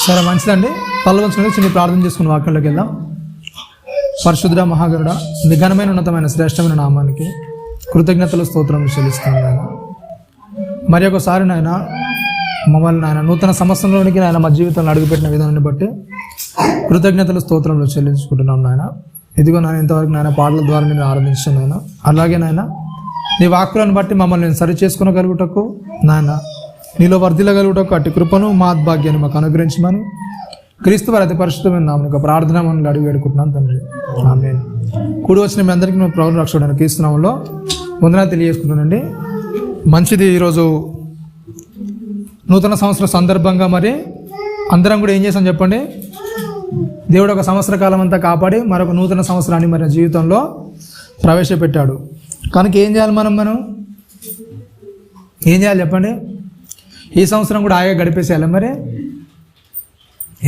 సరే మంచిదండి. పళ్ళు వంచుకొని చిన్న ప్రార్థన చేసుకుని వాక్యంలోకి వెళ్దాం. పరిశుద్ధ మహాగరుడ, నిఘనమైన ఉన్నతమైన శ్రేష్టమైన నామానికి కృతజ్ఞతలు స్తోత్రం చెల్లిస్తున్నాను నాయన. మరి ఒకసారి నాయన మమ్మల్ని నాయన నూతన సంవత్సరంలోనికి నాయన మా జీవితంలో అడుగుపెట్టిన విధానాన్ని బట్టి కృతజ్ఞతలు స్తోత్రంలో చెల్లించుకుంటున్నాం నాయన. ఇదిగో నాయన ఇంతవరకు నాయన పాటల ద్వారా నేను ఆరంభించాను నాయన. అలాగే నాయన నీ వాక్కులను బట్టి మమ్మల్ని నేను సరి చేసుకునగలుగుటకు నాయన నీలో వర్ధిల్లగలుగుటకు అట్టి కృపను మహద్భాగ్యాన్ని మాకు అనుగ్రహించమని క్రీస్తు వారి అతి పరిశుద్ధమైన నామమున ప్రార్థన మనల్ని అడిగి వేడుకుంటున్నాను తండ్రి, ఆమేన్. కూడి వచ్చిన మీ అందరికీ మేము ప్రభువుని రక్షకుడైన క్రీస్తు నామములో వందనాలు తెలియజేసుకున్నానండి. మంచిది. ఈరోజు నూతన సంవత్సరం సందర్భంగా మరి అందరం కూడా ఏం చేసాం చెప్పండి? దేవుడు ఒక సంవత్సర కాలం అంతా కాపాడి మరొక నూతన సంవత్సరాన్ని మన జీవితంలో ప్రవేశపెట్టాడు. కనుక ఏం చేయాలి మనం ఏం చేయాలి చెప్పండి? ఈ సంవత్సరం కూడా ఆగే గడిపేసేయాలి. మరి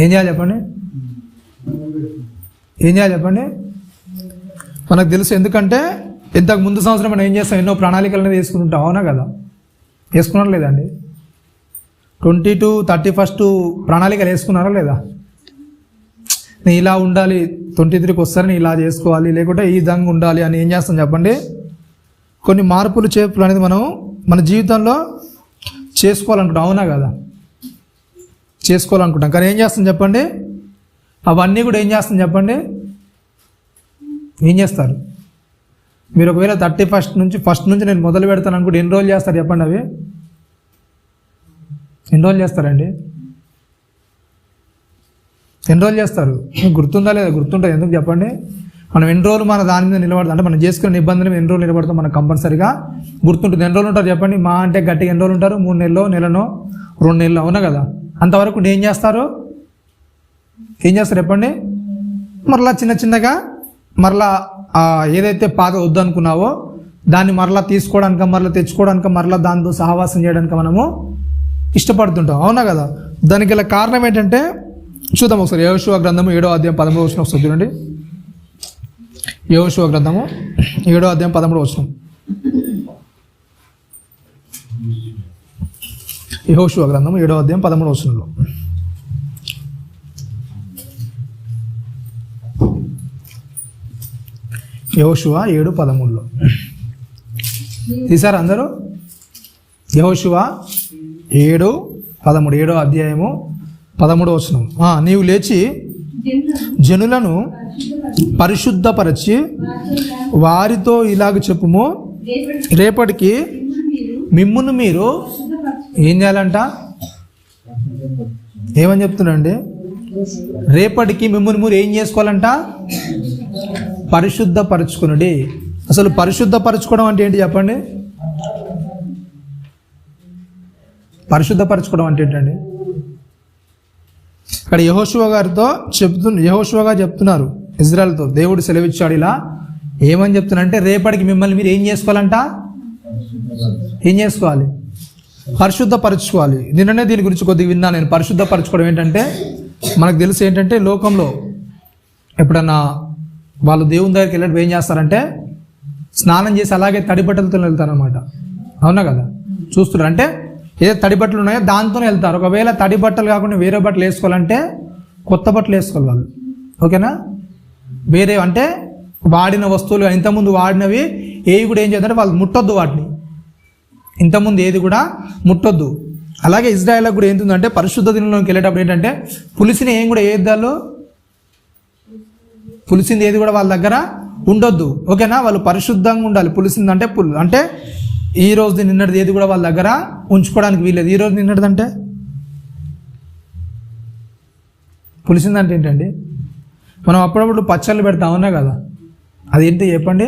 ఏం చేయాలి చెప్పండి? ఏం చేయాలి చెప్పండి? మనకు తెలుసు. ఎందుకంటే ఇంతకు ముందు సంవత్సరం మనం ఏం చేస్తాం? ఎన్నో ప్రణాళికలు అనేది వేసుకుంటాం, అవునా కదా? వేసుకున్నారా లేదండి? 22, 31 ప్రణాళికలు వేసుకున్నారా లేదా? నేను ఇలా ఉండాలి, 23కి వస్తారని ఇలా చేసుకోవాలి, లేకుంటే ఈ విధంగా ఉండాలి అని ఏం చేస్తాం చెప్పండి? కొన్ని మార్పులు చేర్పులు అనేది మనం మన జీవితంలో చేసుకోవాలనుకుంటాం, అవునా కదా? చేసుకోవాలనుకుంటాం. కానీ ఏం చేస్తాం చెప్పండి? అవన్నీ కూడా ఏం చేస్తాం చెప్పండి? ఏం చేస్తారు? మీరు ఒకవేళ 31 నుంచి నేను మొదలు పెడతాను అనుకుంటే ఎన్ని రోజులు చేస్తారు చెప్పండి? అవి ఎన్ని రోజులు చేస్తారండి? ఎన్ని రోజులు చేస్తారు? మీకు గుర్తుందా లేదా? గుర్తుంటుంది. ఎందుకు చెప్పండి? మనం ఎన్ని రోజులు మన దాని మీద నిలబడతాం అంటే మనం చేసుకునే నిబంధనలు ఎన్ని రోజులు నిలబడతాం మనకు కంపల్సరీగా గుర్తుంటుంది. ఎన్ని రోజులు ఉంటారు చెప్పండి? మా అంటే గట్టిగా ఎన్ని రోజులు ఉంటారు? 3 నెలలో, నెలలో, 2 నెలలు, అవునా కదా? అంతవరకు ఏం చేస్తారు? ఏం చేస్తారు చెప్పండి? మరలా చిన్నగా మరలా ఏదైతే పాత వద్దనుకున్నావో దాన్ని మరలా తీసుకోవడానికి, మరలా తెచ్చుకోవడానికి, మరలా దాంతో సహవాసం చేయడానికి మనము ఇష్టపడుతుంటాం, అవునా కదా? దానికి గల కారణం ఏంటంటే చూద్దాం ఒకసారి. యెహోషువ గ్రంథము 7వ అధ్యాయం 13వ వచనం ఒకసారి చూడండి. యెహోషువ గ్రంథము 7వ అధ్యాయం 13వ వచనం. యెహోషువ గ్రంథము 7వ అధ్యాయం 13వ వచనంలో యెహోషువ 7:13లో తీసారు అందరూ? యెహోషువ 7:13, 7వ అధ్యాయము 13వ వచనం. నీవు లేచి జనులను పరిశుద్ధపరచి వారితో ఇలాగ చెప్పుము, రేపటికి మిమ్మును మీరు ఏం చేయాలంట? ఏమని చెప్తున్నాండి? రేపటికి మిమ్మును మీరు ఏం చేసుకోవాలంట? పరిశుద్ధపరచుకునుడి. అసలు పరిశుద్ధపరచుకోవడం అంటే ఏంటి చెప్పండి? పరిశుద్ధపరచుకోవడం అంటే ఏంటండి? ఇక్కడ యెహోషువ గారు చెప్తున్నారు ఇజ్రాయెల్తో. దేవుడు సెలవిచ్చాడు ఇలా. ఏమని చెప్తున్నారంటే రేపటికి మిమ్మల్ని మీరు ఏం చేసుకోవాలంట? ఏం చేసుకోవాలి? పరిశుద్ధపరచుకోవాలి. నిన్ననే దీని గురించి కొద్దిగా విన్నా నేను. పరిశుద్ధపరచుకోవడం ఏంటంటే మనకు తెలుసు ఏంటంటే లోకంలో ఎప్పుడన్నా వాళ్ళు దేవుని దగ్గరికి వెళ్ళడం ఏం చేస్తారంటే స్నానం చేసి అలాగే తడి బట్టలతో వెళ్తారనమాట, అవునా కదా? చూస్తున్నారు అంటే ఏదో తడి బట్టలు ఉన్నాయో దాంతోనే వెళ్తారు. ఒకవేళ తడి బట్టలు కాకుండా వేరే బట్టలు వేసుకోవాలంటే కొత్త బట్టలు వేసుకోవాలి వాళ్ళు, ఓకేనా? వేరే అంటే వాడిన వస్తువులు ఇంతకుముందు వాడినవి ఏవి కూడా ఏం చేద్దారంటే వాళ్ళు ముట్టొద్దు, వాటిని ఇంతకుముందు ఏది కూడా ముట్టొద్దు. అలాగే ఇజ్రాయెల్కి కూడా ఏంటుందంటే పరిశుద్ధ దినంలోకి వెళ్ళేటప్పుడు ఏంటంటే పులిసిన ఏం కూడా వేద్దాలు, పులిసింది ఏది కూడా వాళ్ళ దగ్గర ఉండొద్దు, ఓకేనా? వాళ్ళు పరిశుద్ధంగా ఉండాలి. పులిసింది అంటే అంటే ఈ రోజు నిన్నటిది ఏది కూడా వాళ్ళ దగ్గర ఉంచుకోవడానికి వీల్లేదు. ఈ రోజు నిన్నటిదంటే పులిసిందంటే ఏంటండి? మనం అప్పుడప్పుడు పచ్చళ్ళు పెడతాం, అవునా కదా? అదేంటి చెప్పండి?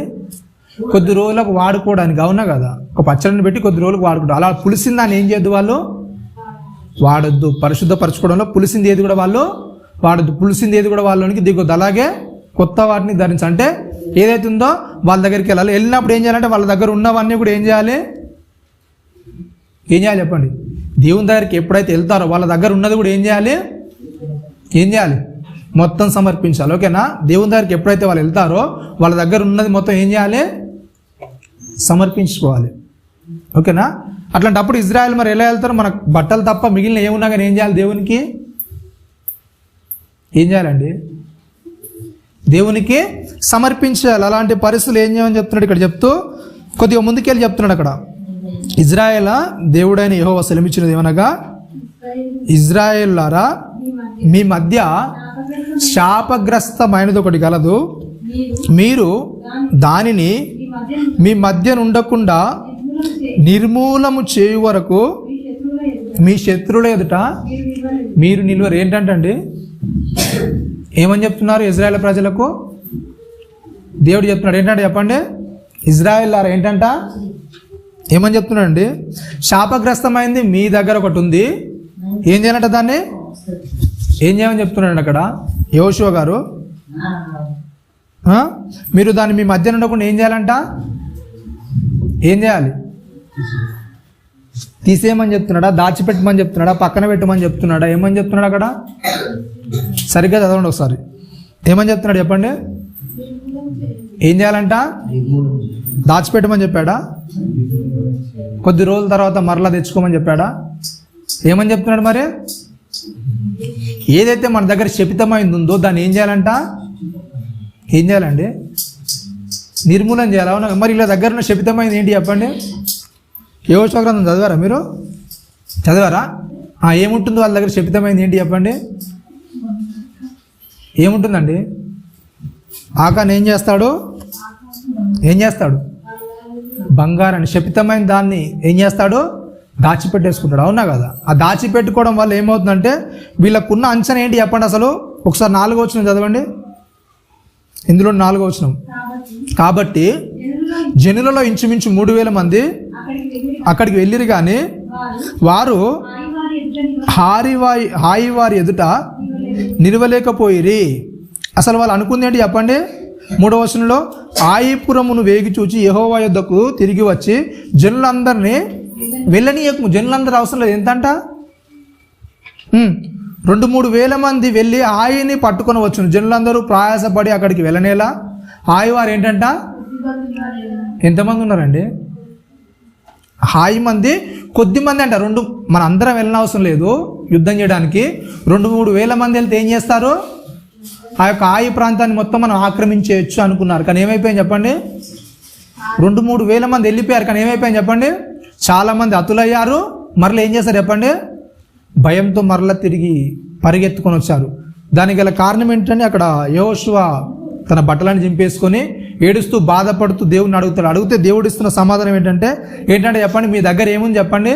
కొద్ది రోజులకు వాడుకోవడానికి, అవునా కదా? ఒక పచ్చడిని పెట్టి కొద్ది రోజులకు వాడుకుంటాం. అలా పులిసిందాన్ని ఏం చేయొద్దు, వాళ్ళు వాడొద్దు. పరిశుద్ధపరచుకోవడంలో పులిసింది ఏది కూడా వాళ్ళు వాడొద్దు. పులిసింది ఏది కూడా వాళ్ళలోనికి దిగొద్దు. అలాగే కొత్త వాటిని ధరించాలి. అంటే ఏదైతే ఉందో వాళ్ళ దగ్గరికి వెళ్ళాలి. వెళ్ళినప్పుడు ఏం చేయాలంటే వాళ్ళ దగ్గర ఉన్నవన్నీ కూడా ఏం చేయాలి చెప్పండి? దేవుని దగ్గరికి ఎప్పుడైతే వెళ్తారో వాళ్ళ దగ్గర ఉన్నది కూడా ఏం చేయాలి? మొత్తం సమర్పించాలి, ఓకేనా? దేవుని దగ్గరికి ఎప్పుడైతే వాళ్ళు వెళ్తారో వాళ్ళ దగ్గర ఉన్నది మొత్తం ఏం చేయాలి? సమర్పించుకోవాలి, ఓకేనా? అట్లాంటప్పుడు ఇజ్రాయెల్ మరి ఎలా వెళ్తారు? మనకు బట్టలు తప్ప మిగిలిన ఏమున్నా కానీ ఏం చేయాలి? దేవునికి ఏం చేయాలండి? దేవునికి సమర్పించాలి. అలాంటి పరిస్థితులు ఏం చేయమని చెప్తున్నాడు ఇక్కడ చెప్తూ కొద్దిగా ముందుకెళ్ళి చెప్తున్నాడు అక్కడ. ఇజ్రాయేలా దేవుడైన యెహోవా సెలవిచ్చినది ఏమనగా, ఇజ్రాయేలులారా మీ మధ్య శాపగ్రస్తమైనది ఒకటి గలదు, మీరు దానిని మీ మధ్య ఉండకుండా నిర్మూలము చేయు వరకు మీ శత్రువుల ఎదుట మీరు నిలువరు. ఏంటంటే ఏమని చెప్తున్నారు ఇజ్రాయేల్ ప్రజలకు? దేవుడు చెప్తున్నాడు ఏంటంటే చెప్పండి, ఇజ్రాయేలులారా ఏంటంట ఏమని చెప్తున్నాడండి? శాపగ్రస్తమైంది మీ దగ్గర ఒకటి ఉంది, ఏం చేయాలంట? దాన్ని ఏం చేయమని చెప్తున్నాడు అక్కడ యెహోషువ గారు. మీరు దాన్ని మీ మధ్య ఉండకుండా ఏం చేయాలంట? ఏం చేయాలి? తీసేయమని చెప్తున్నాడా? దాచిపెట్టమని చెప్తున్నాడా? పక్కన పెట్టమని చెప్తున్నాడా? ఏమని చెప్తున్నాడు అక్కడ? సరిగ్గా చదవండి ఒకసారి. ఏమని చెప్తున్నాడు చెప్పండి? ఏం చేయాలంట? దాచిపెట్టమని చెప్పాడా? కొద్ది రోజుల తర్వాత మరలా తెచ్చుకోమని చెప్పాడా? ఏమని చెప్తున్నాడు మరి? ఏదైతే మన దగ్గర శపితమైంది ఉందో దాన్ని ఏం చేయాలంట? ఏం చేయాలండి? నిర్మూలన చేయాలి. అవునా? మరి ఇలా దగ్గర ఉన్న శపితమైంది ఏంటి చెప్పండి? యెహోషువ గ్రంథం చదివారా మీరు? చదివారా? ఏముంటుంది వాళ్ళ దగ్గర శపితమైంది ఏంటి చెప్పండి? ఏముంటుందండి? ఆకాన్ ఏం చేస్తాడు? బంగారాన్ని, శపితమైన దాన్ని ఏం చేస్తాడు? దాచిపెట్టేసుకుంటాడు. అవునా కదా? ఆ దాచిపెట్టుకోవడం వల్ల ఏమవుతుందంటే వీళ్ళకున్న అంచనా ఏంటి చెప్పండి అసలు? ఒకసారి 4వ వచనం చదవండి. ఇందులో 4వ వచనం. కాబట్టి జనులలో ఇంచుమించు 3,000 మంది అక్కడికి వెళ్ళిరు కానీ వారు హాయి వారి ఎదుట నిలవలేకపోయిరి. అసలు వాళ్ళు అనుకుంది ఏంటి చెప్పండి? 3వ వచనంలో, ఆయిపురమును వేగి చూచి యెహోవా యొద్దకు తిరిగి వచ్చి జనులందరినీ వెళ్ళనీయకు. జనులందరూ అవసరం లేదు. ఎంతంట? 2-3 వేల మంది వెళ్ళి హాయిని పట్టుకొని వచ్చును. జనులందరూ ప్రయాసపడి అక్కడికి వెళ్ళనేలా. హాయి వారు ఏంటంట? ఎంతమంది ఉన్నారండి? హాయి మంది కొద్ది మంది అంట. మన అందరం వెళ్ళిన అవసరం లేదు యుద్ధం చేయడానికి. 2-3 వేల మంది వెళ్తే ఏం చేస్తారు? ఆ యొక్క హాయి ప్రాంతాన్ని మొత్తం మనం ఆక్రమించేయచ్చు అనుకున్నారు. కానీ ఏమైపోయింది చెప్పండి? 2-3 వేల మంది వెళ్ళిపోయారు. కానీ ఏమైపోయింది చెప్పండి? చాలామంది అతులయ్యారు. మరలా ఏం చేస్తారు చెప్పండి? భయంతో మరలా తిరిగి పరిగెత్తుకొని వచ్చారు. దానికి గల కారణం ఏంటంటే అక్కడ యెహోషువ తన బట్టలను చింపేసుకొని ఏడుస్తూ బాధపడుతూ దేవుడిని అడుగుతాడు. అడిగితే దేవుడు ఇస్తున్న సమాధానం ఏంటంటే చెప్పండి? మీ దగ్గర ఏముంది చెప్పండి?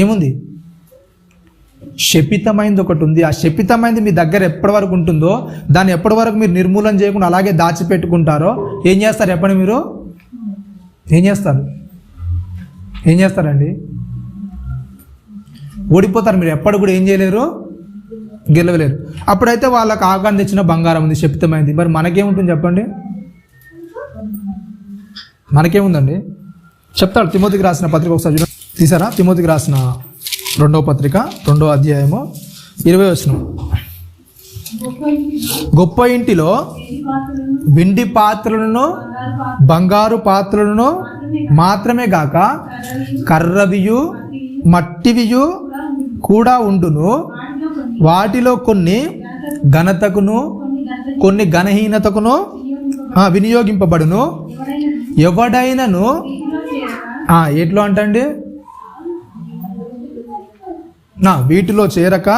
ఏముంది? శపితమైంది ఒకటి ఉంది. ఆ శపితమైంది మీ దగ్గర ఎప్పటి వరకు ఉంటుందో దాన్ని ఎప్పటి వరకు మీరు నిర్మూలన చేయకుండా అలాగే దాచిపెట్టుకుంటారో ఏం చేస్తారు చెప్పండి? మీరు ఏం చేస్తారండి? ఓడిపోతారు. మీరు ఎప్పటి కూడా ఏం చేయలేరు, గెలవలేరు. అప్పుడైతే వాళ్ళకి ఆకాన్ తెచ్చిన బంగారం ఉంది, శపితమైంది. మరి మనకేముంటుంది చెప్పండి? మనకేముందండి? చెప్తాడు. తిమోతికి రాసిన పత్రిక ఒకసారి తీసారా? తిమోతికి రాసిన 2వ పత్రిక 2వ అధ్యాయము 20వ వచనం. గొప్ప ఇంటిలో వెండి పాత్రలను బంగారు పాత్రలను మాత్రమే గాక కర్రవియు మట్టివియు కూడా ఉండును. వాటిలో కొన్ని ఘనతకును కొన్ని ఘనహీనతకును వినియోగింపబడును. ఎవడైనను ఎట్లో అంటండి? వీటిలో చేరక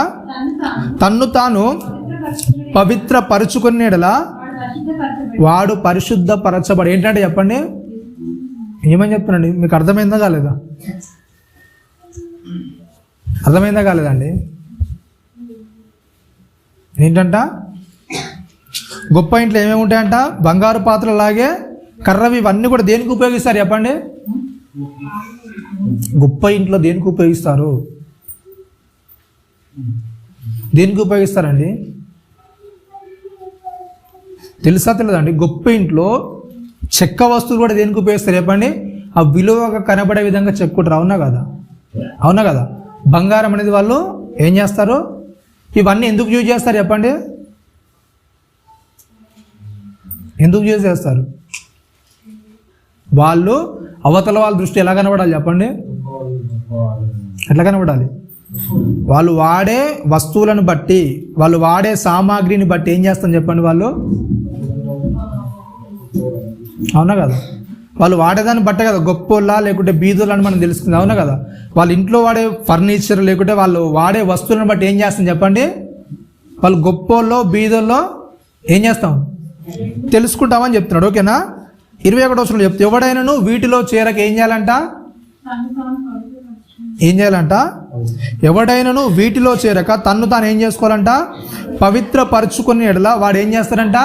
తన్ను తాను పవిత్ర పరుచుకునేడలా వాడు పరిశుద్ధపరచబడి. ఏంటంటే చెప్పండి? ఏమని చెప్తున్నాండి? మీకు అర్థమైందా కాలేదా? అర్థమైందా కాలేదండి? ఏంటంట? గొప్ప ఇంట్లో ఏమేమి ఉంటాయంట? బంగారు పాత్రలు అలాగే కర్రవి, ఇవన్నీ కూడా దేనికి ఉపయోగిస్తారు చెప్పండి? గొప్ప ఇంట్లో దేనికి ఉపయోగిస్తారు? దేనికి ఉపయోగిస్తారండి? తెలుసా తెలియదండి? గొప్ప ఇంట్లో చెక్క వస్తువులు కూడా దేనికి ఉపయోగిస్తారు చెప్పండి? ఆ విలువగా కనబడే విధంగా చెక్కుంటారు. అవునా కదా? బంగారం అనేది వాళ్ళు ఏం చేస్తారు? ఇవన్నీ ఎందుకు యూజ్ చేస్తారు చెప్పండి? ఎందుకు యూజ్ చేస్తారు? అవతల వాళ్ళ దృష్టి ఎలా కనబడాలి చెప్పండి? ఎట్లా కనబడాలి? వాళ్ళు వాడే వస్తువులను బట్టి, వాళ్ళు వాడే సామాగ్రిని బట్టి ఏం చేస్తాం చెప్పండి వాళ్ళు? అవునా కదా? వాళ్ళు వాడేదాన్ని బట్టే కదా గొప్పోళ్ళ లేకుంటే బీదోళ్ళ అని మనం తెలుస్తుంది. అవునా కదా? వాళ్ళ ఇంట్లో వాడే ఫర్నిచర్ లేకుంటే వాళ్ళు వాడే వస్తువులను బట్టి ఏం చేస్తాం చెప్పండి? వాళ్ళు గొప్పోళ్ళో బీదోళ్ళో ఏం చేస్తాం తెలుసుకుంటామని చెప్తున్నాడు. ఓకేనా? 21వ వచనంలో చెప్తే, ఎవడైనాను వీటిలో చేరక ఏం చేయాలంట? ఏం చేయాలంట? ఎవడైనాను వీటిలో చేరక తన్ను తాను ఏం చేసుకోవాలంట? పవిత్రపరచుకునే ఎడల వాడు ఏం చేస్తారంట?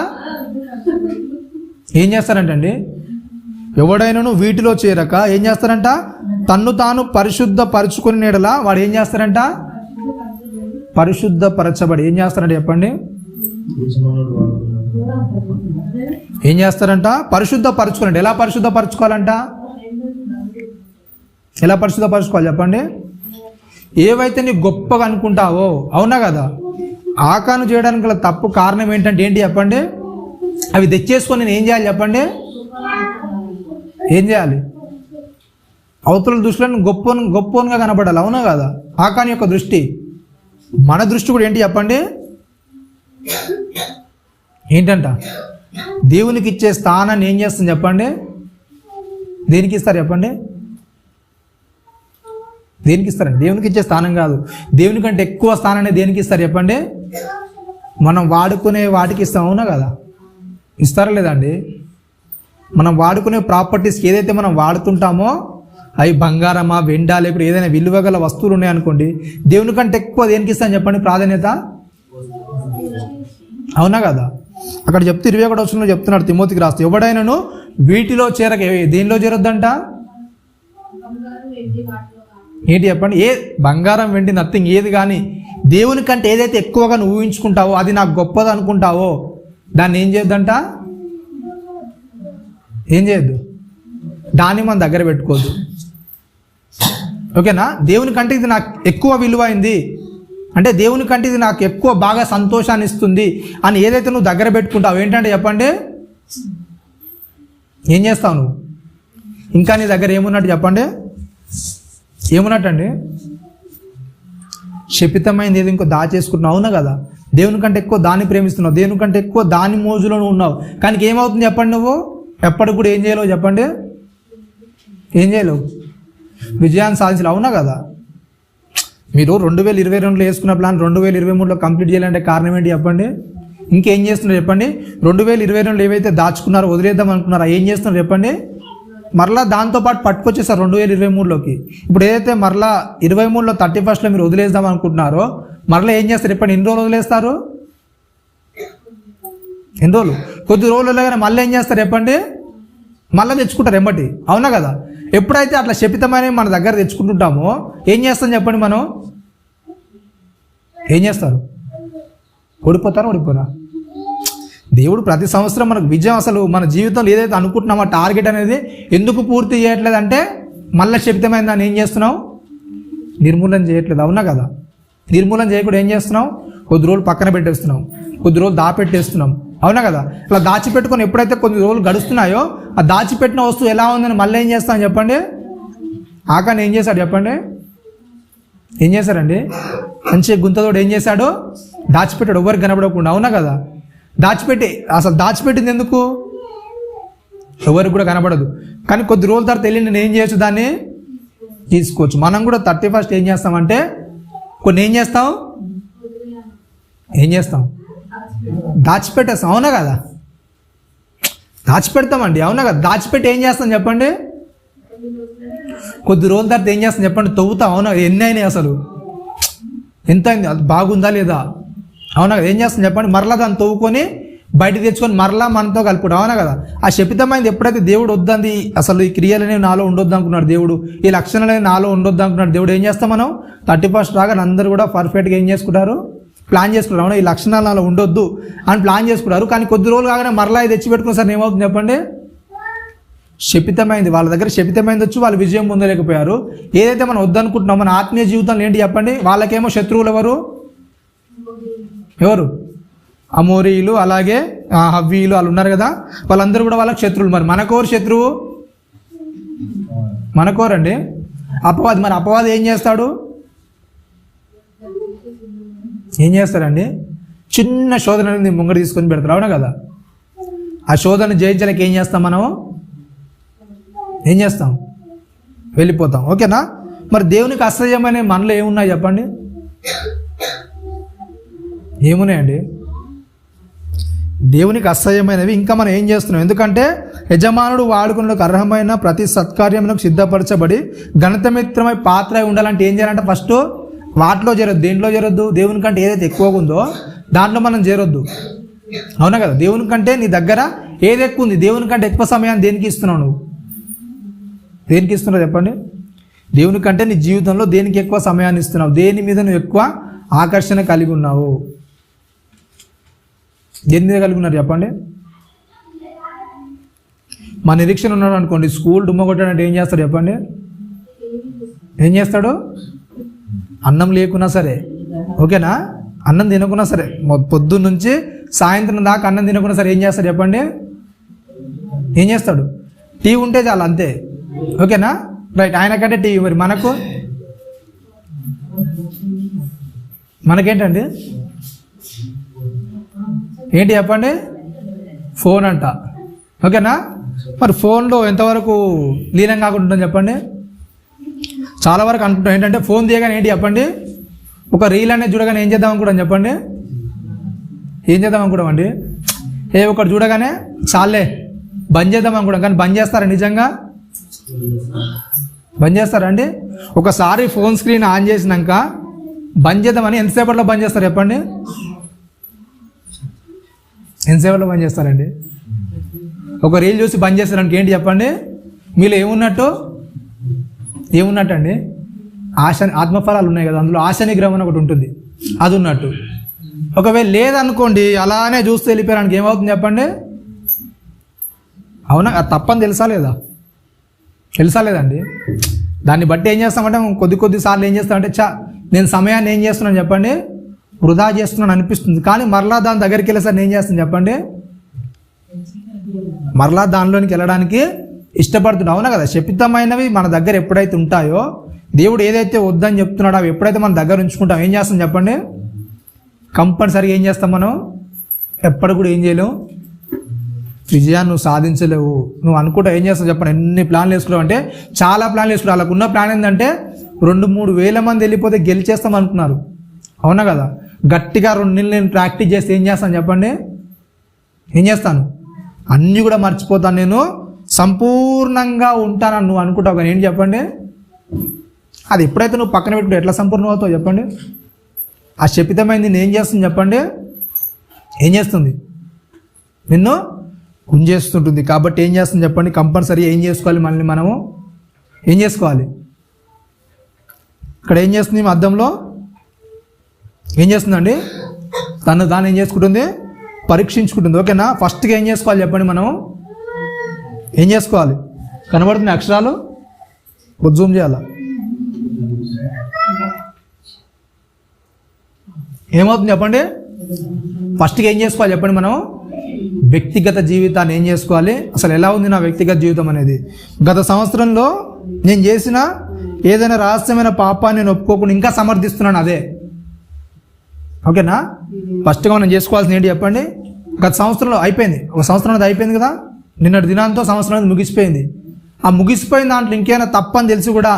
ఏం చేస్తారంటండి? ఎవడైనాను వీటిలో చేరక ఏం చేస్తారంట? తన్ను తాను పరిశుద్ధపరచుకునే ఎడల వాడు ఏం చేస్తారంట? పరిశుద్ధపరచబడి ఏం చేస్తారంట చెప్పండి? ఏం చేస్తారంట? పరిశుద్ధపరచుకోవాలంట. ఎలా పరిశుద్ధపరచుకోవాలంట? ఎలా పరిశుద్ధపరచుకోవాలి చెప్పండి? ఏవైతే నీ గొప్పగా అనుకుంటావో, అవునా కదా, ఆకాను చేయడానికి గల తప్పు కారణం ఏంటంటే ఏంటి చెప్పండి? అవి తెచ్చేసుకొని నేను ఏం చేయాలి చెప్పండి? ఏం చేయాలి? అవతల దృష్టిలో గొప్పగా కనపడాలి. అవునా కదా? ఆకాని యొక్క దృష్టి. మన దృష్టి కూడా ఏంటి చెప్పండి? ఏంటంట? దేవునికి ఇచ్చే స్థానాన్ని ఏం చేస్తుంది చెప్పండి? దేనికి ఇస్తారు చెప్పండి? దేనికి ఇస్తారండి? దేవునికి ఇచ్చే స్థానం కాదు, దేవుని కంటే ఎక్కువ స్థానాన్ని దేనికి ఇస్తారు చెప్పండి? మనం వాడుకునే వాటికి ఇస్తాం. అవునా కదా? ఇస్తారా లేదండి? మనం వాడుకునే ప్రాపర్టీస్కి ఏదైతే మనం వాడుతుంటామో అవి బంగారమా వెండా లేకపోతే ఏదైనా విలువ గల వస్తువులు ఉన్నాయనుకోండి, దేవుని కంటే ఎక్కువ దేనికి ఇస్తాను చెప్పండి ప్రాధాన్యత? అవునా కదా? అక్కడ చెప్తే 21వ వచనంలో చెప్తున్నాడు తిమోతికి రాస్తే, ఎవడైనాను వీటిలో చేరక దేనిలో చేరొద్దంట? ఏంటి చెప్పండి? ఏ బంగారం వెండి నథింగ్ ఏది కానీ దేవుని కంటే ఏదైతే ఎక్కువగా నువ్వు ఊహించుకుంటావో, అది నాకు గొప్పది అనుకుంటావో దాన్ని ఏం చేయొద్దంట? ఏం చేయొద్దు? దాన్ని మన దగ్గర పెట్టుకోవద్దు. ఓకేనా? దేవుని కంటే ఇది నాకు ఎక్కువ విలువైంది అంటే, దేవుని కంటే ఇది నాకు ఎక్కువ బాగా సంతోషాన్ని ఇస్తుంది అని ఏదైతే నువ్వు దగ్గర పెట్టుకుంటావు ఏంటంటే చెప్పండి? ఏం చేస్తావు నువ్వు? ఇంకా నీ దగ్గర ఏమున్నట్టు చెప్పండి? ఏమున్నట్టండి? శపితమైంది ఏది ఇంకో దాచేసుకుంటున్నావు. అవునా కదా? దేవుని కంటే ఎక్కువ దాన్ని ప్రేమిస్తున్నావు, దేవుని కంటే ఎక్కువ దాని మోజులో ఉన్నావు. కానీ ఏమవుతుంది చెప్పండి? నువ్వు ఎప్పటికి కూడా ఏం చేయలేవు చెప్పండి? ఏం చేయలేవు? విజయాన్ని సాధించలేవు. అవునా కదా? మీరు 2022లో వేసుకున్న ప్లాన్ 2023లో కంప్లీట్ చేయాలంటే కారణం ఏంటి చెప్పండి? ఇంకేం చేస్తున్నారు చెప్పండి? 2022లో ఏవైతే దాచుకున్నారో వదిలేద్దాం అనుకున్నారో ఏం చేస్తున్నారు చెప్పండి? మరలా దాంతోపాటు పట్టుకొచ్చేసారు 2023లోకి. ఇప్పుడు ఏదైతే మరలా 23లో 31స్ట్లో మీరు వదిలేద్దాం అనుకుంటున్నారో మరలా ఏం చేస్తారు చెప్పండి? ఎన్ని రోజులు వదిలేస్తారు? ఎన్ని రోజులు? కొద్ది రోజులు కానీ మళ్ళీ ఏం చేస్తారు చెప్పండి? మళ్ళీ తెచ్చుకుంటారు ఎమ్మటి. అవునా కదా? ఎప్పుడైతే అట్లా శపితమైన మన దగ్గర తెచ్చుకుంటుంటామో ఏం చేస్తాం చెప్పండి? మనం ఏం చేస్తారు? ఓడిపోతారా? ఓడిపోరా? దేవుడు ప్రతి సంవత్సరం మనకు విజయం, అసలు మన జీవితంలో ఏదైతే అనుకుంటున్నామో టార్గెట్ అనేది ఎందుకు పూర్తి చేయట్లేదు అంటే మళ్ళీ శపితమైన దాన్ని ఏం చేస్తున్నాం? నిర్మూలన చేయట్లేదు. అవునా కదా? నిర్మూలన చేయకుండా ఏం చేస్తున్నాం? కొద్ది రోజులు పక్కన పెట్టేస్తున్నాం, కొద్ది రోజులు దాచిపెట్టేస్తున్నాం. అవునా కదా? ఇట్లా దాచిపెట్టుకొని ఎప్పుడైతే కొన్ని రోజులు గడుస్తున్నాయో ఆ దాచిపెట్టిన వస్తువు ఎలా ఉందని మళ్ళీ ఏం చేస్తాం చెప్పండి? ఆకాని ఏం చేశాడు చెప్పండి? ఏం చేశారండి? మంచిగా గుంతతోడు ఏం చేశాడు? దాచిపెట్టాడు, ఎవరికి కనబడకుండా. అవునా కదా? అసలు దాచిపెట్టింది ఎందుకు? ఎవరికి కూడా కనబడదు. కానీ కొద్ది రోజుల తర్వాత వెళ్ళి నేను ఏం చేయొచ్చు? దాన్ని తీసుకోవచ్చు. మనం కూడా 31st ఏం చేస్తామంటే కొన్ని ఏం చేస్తాం? దాచిపెట్టేస్తాం. అవునా కదా? దాచిపెడతామండి. అవునా కదా? దాచిపెట్టి ఏం చేస్తాం చెప్పండి? కొద్ది రోజుల తర్వాత ఏం చేస్తాం చెప్పండి? తవ్వుతాం. అవునా? ఎన్ని అయినాయి అసలు? ఎంత అయింది? అది బాగుందా లేదా? అవునా కదా? ఏం చేస్తాం చెప్పండి? మరలా దాన్ని తవ్వుకొని బయట తెచ్చుకొని మరలా మనతో కలుపుకుంటాం. అవునా కదా? ఆ శపితమైంది ఎప్పుడైతే దేవుడు వద్దంది, అసలు ఈ క్రియలనేవి నాలో ఉండొద్దు అనుకున్నాడు దేవుడు, ఈ లక్షణాలనేవి నాలో ఉండొద్దు అనుకున్నాడు దేవుడు, ఏం చేస్తాం మనం? 31st రాగా అందరూ కూడా పర్ఫెక్ట్గా ఏం చేసుకుంటారు? ప్లాన్ చేసుకుంటారు. అవునా? ఈ లక్షణాలు నాలో ఉండొద్దు అని ప్లాన్ చేసుకుంటారు. కానీ కొద్ది రోజులు కాగానే మరలా ఇది తెచ్చిపెట్టుకుని సార్ ఏమవుతుంది చెప్పండి? శపితమైంది. వాళ్ళ దగ్గర శపితమైంది వచ్చి వాళ్ళు విజయం పొందలేకపోయారు. ఏదైతే మనం వద్దనుకుంటున్నాం మన ఆత్మీయ జీవితంలో ఏంటి చెప్పండి? వాళ్ళకేమో శత్రువులు ఎవరు? అమోరీయులు, అలాగే హవ్వీయులు వాళ్ళు ఉన్నారు కదా, వాళ్ళందరూ కూడా వాళ్ళకి శత్రువులు. మరి మనకోరు శత్రువు? మనకోరండి అపవాది. మరి అపవాది ఏం చేస్తాడు? ఏం చేస్తారండి? చిన్న శోధనని ముంగడు తీసుకొని పెడతారు, అవునా కదా? ఆ శోధన జయించడానికి ఏం చేస్తాం మనం? ఏం చేస్తాం? వెళ్ళిపోతాం. ఓకేనా? మరి దేవునికి అసహ్యమైన మనలో ఏమున్నాయి చెప్పండి? ఏమున్నాయండి? దేవునికి అసహ్యమైనవి ఇంకా మనం ఏం చేస్తున్నాం? ఎందుకంటే యజమానుడు వాడుకున్నకు అర్హమైన ప్రతి సత్కార్యమునకు సిద్ధపరచబడి గణితమిత్రమై పాత్ర ఉండాలంటే ఏం చేయాలంటే ఫస్ట్ వాటిలో చేరొద్దు. దేంట్లో చేరొద్దు? దేవుని కంటే ఏదైతే ఎక్కువగా ఉందో దాంట్లో మనం చేరొద్దు, అవునా కదా? దేవుని కంటే నీ దగ్గర ఏది ఎక్కువ ఉంది, దేవుని కంటే ఎక్కువ సమయాన్ని దేనికి ఇస్తున్నావు? నువ్వు దేనికి ఇస్తున్నావు చెప్పండి? దేవుని కంటే నీ జీవితంలో దేనికి ఎక్కువ సమయాన్ని ఇస్తున్నావు? దేని మీద నువ్వు ఎక్కువ ఆకర్షణ కలిగి ఉన్నావు? దేని మీద కలిగి ఉన్నారు చెప్పండి? మా నిరీక్షణ ఉన్నాడు అనుకోండి, స్కూల్ డుమ్మ కొట్టాడంటే ఏం చేస్తాడు చెప్పండి? ఏం చేస్తాడు? అన్నం లేకున్నా సరే, ఓకేనా, అన్నం తినకున్నా సరే, పొద్దున్న నుంచి సాయంత్రం దాకా అన్నం తినకున్నా సరే ఏం చేస్తాడు చెప్పండి? ఏం చేస్తాడు? టీవీ ఉంటే చాలు, అంతే, ఓకేనా, రైట్. ఆయనకంటే టీవీ. మరి మనకేంటండి? ఏంటి చెప్పండి? ఫోన్ అంట, ఓకేనా. మరి ఫోన్లో ఎంతవరకు లీనం కాకుండా ఉంటుంది చెప్పండి? చాలా వరకు అనుకుంటాం ఏంటంటే ఫోన్ తీయగానే ఏంటి చెప్పండి, ఒక రీల్ అనేది చూడగానే ఏం చేద్దాం అనుకుంటాం చెప్పండి? ఏం చేద్దాం అనుకుంటామండి? ఒకటి చూడగానే చాలే బంద్ చేద్దాం అనుకుంటాం. కానీ బంద్ చేస్తారా? నిజంగా బంద్ చేస్తారా అండి? ఒకసారి ఫోన్ స్క్రీన్ ఆన్ చేసినాక బంద్ చేద్దామని ఎంతసేపట్లో బంద్ చేస్తారు చెప్పండి? ఎంతసేపట్లో బంద్ చేస్తారండి? ఒక రీల్ చూసి బంద్ చేస్తారనికి ఏంటి చెప్పండి? మీలో ఏమున్నట్టు అండి? ఆశ, ఆత్మఫలాలు ఉన్నాయి కదా, అందులో ఆశ నిగ్రహం అని ఒకటి ఉంటుంది, అది ఉన్నట్టు. ఒకవేళ లేదనుకోండి, అలానే చూస్తూ వెళ్ళిపోయానికి ఏమవుతుంది చెప్పండి? అవునా? అది తప్పని తెలుసా లేదండి? దాన్ని బట్టి ఏం చేస్తామంటే కొద్ది సార్లు ఏం చేస్తామంటే నేను సమయాన్ని ఏం చేస్తున్నాను చెప్పండి? వృధా చేస్తున్నాను అనిపిస్తుంది. కానీ మరలా దాని దగ్గరికి వెళ్ళేసరికి ఏం చేస్తాను చెప్పండి? మరలా దానిలోనికి వెళ్ళడానికి ఇష్టపడుతున్నాడు, అవునా కదా? శపితమైనవి మన దగ్గర ఎప్పుడైతే ఉంటాయో, దేవుడు ఏదైతే వద్దని చెప్తున్నాడో అవి ఎప్పుడైతే మన దగ్గర ఉంచుకుంటాం ఏం చేస్తాం చెప్పండి? కంపల్సరీగా ఏం చేస్తాం మనం? ఎప్పుడు కూడా ఏం చేయలేవు, విజయాన్ని నువ్వు సాధించలేవు. నువ్వు అనుకుంటా ఏం చేస్తావు చెప్పండి? ఎన్ని ప్లాన్లు వేసుకున్నావు అంటే చాలా ప్లాన్లు వేసుకున్నావు. వాళ్ళకు ఉన్న ప్లాన్ ఏంటంటే 2-3 వేల మంది వెళ్ళిపోతే గెలిచేస్తాం అనుకున్నారు, అవునా కదా? గట్టిగా 2 నెలలు నేను ప్రాక్టీస్ చేస్తే ఏం చేస్తాను చెప్పండి? ఏం చేస్తాను? అన్నీ కూడా మర్చిపోతాను, నేను సంపూర్ణంగా ఉంటానని నువ్వు అనుకుంటావు. కానీ ఏంటి చెప్పండి? అది ఎప్పుడైతే నువ్వు పక్కన పెట్టుకుంటే ఎట్లా సంపూర్ణం అవుతావు చెప్పండి? ఆ శపితమైంది నేను ఏం చేస్తుంది చెప్పండి? ఏం చేస్తుంది? నిన్ను గుంజేస్తుంటుంది. కాబట్టి ఏం చేస్తుంది చెప్పండి? కంపల్సరీ ఏం చేసుకోవాలి? మనము ఏం చేసుకోవాలి? ఇక్కడ ఏం చేస్తుంది? అద్దంలో ఏం చేస్తుందండి? దాన్ని ఏం చేసుకుంటుంది? పరీక్షించుకుంటుంది, ఓకేనా. ఫస్ట్గా ఏం చేసుకోవాలి చెప్పండి? మనం ఏం చేసుకోవాలి? కనబడుతుంది అక్షరాలు, జూమ్ చేయాలా? ఏమవుతుంది చెప్పండి? ఫస్ట్గా ఏం చేసుకోవాలి చెప్పండి? మనం వ్యక్తిగత జీవితాన్ని ఏం చేసుకోవాలి? అసలు ఎలా ఉంది నా వ్యక్తిగత జీవితం అనేది? గత సంవత్సరంలో నేను చేసిన ఏదైనా రహస్యమైన పాపాన్ని నేను ఒప్పుకోకుండా ఇంకా సమర్థిస్తున్నాను, అదే, ఓకేనా. ఫస్ట్గా మనం చేసుకోవాల్సింది ఏంటి చెప్పండి? గత సంవత్సరంలో అయిపోయింది, ఒక సంవత్సరం అనేది అయిపోయింది కదా, నిన్నటి దినాంతో సంవత్సరం అనేది ముగిసిపోయింది. ఆ ముగిసిపోయిన దాంట్లో ఇంకేమైనా తప్పని తెలిసి కూడా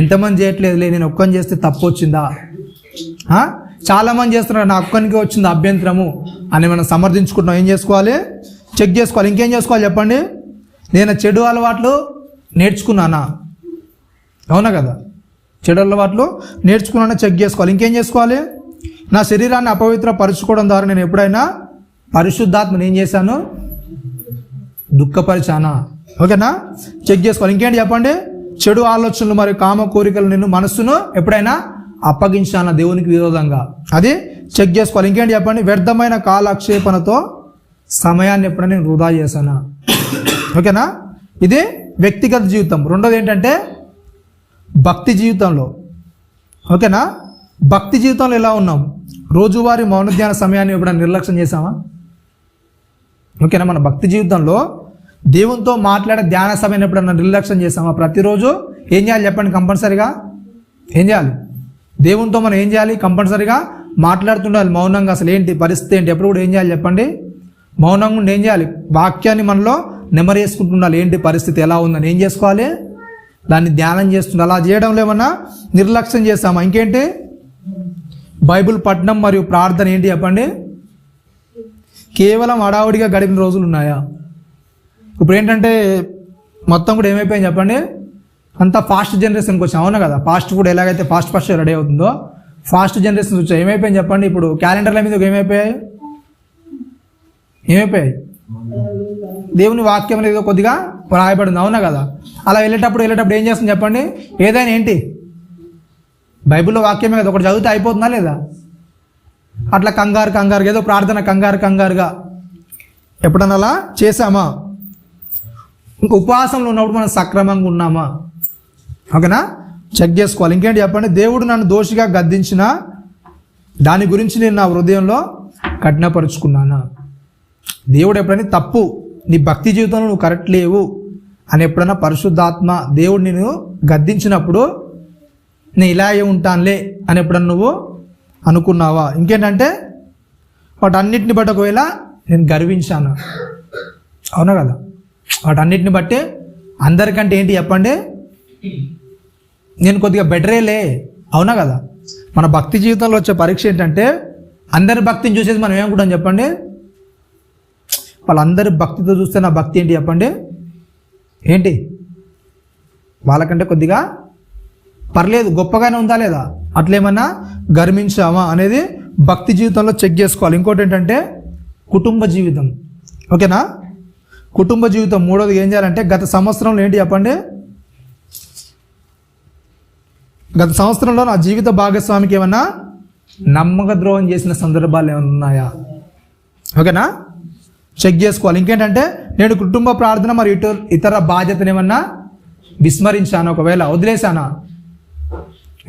ఎంతమంది చేయట్లేదులే, నేను ఒక్కని చేస్తే తప్పు వచ్చిందా, చాలామంది చేస్తున్నారు, నా ఒక్కనికి వచ్చింది అభ్యంతరము అని మనం సమర్థించుకుంటున్నాం. ఏం చేసుకోవాలి? చెక్ చేసుకోవాలి. ఇంకేం చేసుకోవాలి చెప్పండి? నేను చెడు అలవాట్లు నేర్చుకున్నానా, అవునా కదా? చెడు అలవాట్లు నేర్చుకున్నానా చెక్ చేసుకోవాలి. ఇంకేం చేసుకోవాలి? నా శరీరాన్ని అపవిత్రపరుచుకోవడం ద్వారా నేను ఎప్పుడైనా పరిశుద్ధాత్మని ఏం చేశాను? దుఃఖపరిచానా, ఓకేనా? చెక్ చేసుకోవాలి. ఇంకేంటి చెప్పండి? చెడు ఆలోచనలు మరియు కామ కోరికలు నేను మనస్సును ఎప్పుడైనా అప్పగించానా దేవునికి విరోధంగా, అది చెక్ చేసుకోవాలి. ఇంకేంటి చెప్పండి? వ్యర్థమైన కాలక్షేపణతో సమయాన్ని ఎప్పుడైనా నేను వృధా చేశానా, ఓకేనా? ఇది వ్యక్తిగత జీవితం. రెండోది ఏంటంటే భక్తి జీవితంలో, ఓకేనా. భక్తి జీవితంలో ఎలా ఉన్నాం? రోజువారీ మౌన ధ్యాన సమయాన్ని ఎప్పుడైనా నిర్లక్ష్యం చేసామా? ఓకేనా. మన భక్తి జీవితంలో దేవునితో మాట్లాడే ధ్యాన సమయాన్ని ఎప్పుడైనా నిర్లక్ష్యం చేసామా? ప్రతిరోజు ఏం చేయాలి చెప్పండి? కంపల్సరీగా ఏం చేయాలి? దేవునితో మనం ఏం చేయాలి? కంపల్సరీగా మాట్లాడుతుండాలి మౌనంగా. అసలు ఏంటి పరిస్థితి ఏంటి, ఎప్పుడు కూడా ఏం చేయాలి చెప్పండి, మౌనంగా ఉండి ఏం చేయాలి, వాక్యాన్ని మనలో నెమరేసుకుంటుండాలి. ఏంటి పరిస్థితి ఎలా ఉందని ఏం చేసుకోవాలి, దాన్ని ధ్యానం చేస్తుండాలి. అలా చేయడంలో ఏమన్నా నిర్లక్ష్యం చేస్తామా? ఇంకేంటి, బైబిల్ పఠనం మరియు ప్రార్థన ఏంటి చెప్పండి, కేవలం హడావుడిగా గడిపిన రోజులు ఉన్నాయా? ఇప్పుడు ఏంటంటే మొత్తం కూడా ఏమైపోయింది చెప్పండి, అంతా ఫాస్ట్ జనరేషన్కి వచ్చాం. అవునా కదా, ఫాస్ట్ ఫుడ్ ఎలాగైతే ఫాస్ట్ రెడీ అవుతుందో ఫాస్ట్ జనరేషన్స్ వచ్చాయి. ఏమైపోయింది చెప్పండి, ఇప్పుడు క్యాలెండర్ల మీద ఏమైపోయాయి, దేవుని వాక్యం ఏదో కొద్దిగా రాయబడింది. అవునా కదా, అలా వెళ్ళేటప్పుడు ఏం చేస్తుంది చెప్పండి, ఏదైనా ఏంటి బైబిల్లో వాక్యమే కదా, ఒకటి చదివితే అయిపోతుందా లేదా? అట్లా కంగారుగా ఏదో ప్రార్థన కంగారుగా ఎప్పుడన్నా అలా చేసామా? ఇంకా ఉపవాసంలో ఉన్నప్పుడు మనం సక్రమంగా ఉన్నామా? ఓకేనా, చెక్ చేసుకోవాలి. ఇంకేంటి చెప్పండి, దేవుడు నన్ను దోషిగా గద్దించిన దాని గురించి నేను నా హృదయంలో కఠినపరుచుకున్నానా? దేవుడు ఎప్పుడైనా తప్పు, నీ భక్తి జీవితంలో నువ్వు కరెక్ట్ లేవు అని ఎప్పుడైనా పరిశుద్ధాత్మ దేవుడు నేను గద్దించినప్పుడు నేను ఇలాగే ఉంటానులే అని ఎప్పుడన్నా నువ్వు అనుకున్నావా? ఇంకేంటంటే వాటన్నిటిని బట్టి ఒకవేళ నేను గర్వించాను, అవునా కదా, వాటన్నిటిని బట్టి అందరికంటే ఏంటి చెప్పండి, నేను కొద్దిగా బెటరేలే, అవునా కదా. మన భక్తి జీవితంలో వచ్చే పరీక్ష ఏంటంటే అందరి భక్తిని చూసేది మనం ఏమనుకుంటాం చెప్పండి, వాళ్ళందరి భక్తితో చూస్తే నా భక్తి ఏంటి చెప్పండి, ఏంటి వాళ్ళకంటే కొద్దిగా పర్లేదు గొప్పగానే ఉందా లేదా, అట్లేమన్నా గర్వించామా అనేది భక్తి జీవితంలో చెక్ చేసుకోవాలి. ఇంకోటి ఏంటంటే కుటుంబ జీవితం. ఓకేనా, కుటుంబ జీవితం మూడోది ఏం చేయాలంటే గత సంవత్సరంలో ఏంటి చెప్పండి, గత సంవత్సరంలో నా జీవిత భాగస్వామికి ఏమన్నా నమ్మక ద్రోహం చేసిన సందర్భాలు ఏమైనా ఉన్నాయా? ఓకేనా, చెక్ చేసుకోవాలి. ఇంకేంటంటే నేను కుటుంబ ప్రార్థన మరియు ఇతర బాధ్యతను ఏమన్నా విస్మరించాను, ఒకవేళ వదిలేశానా?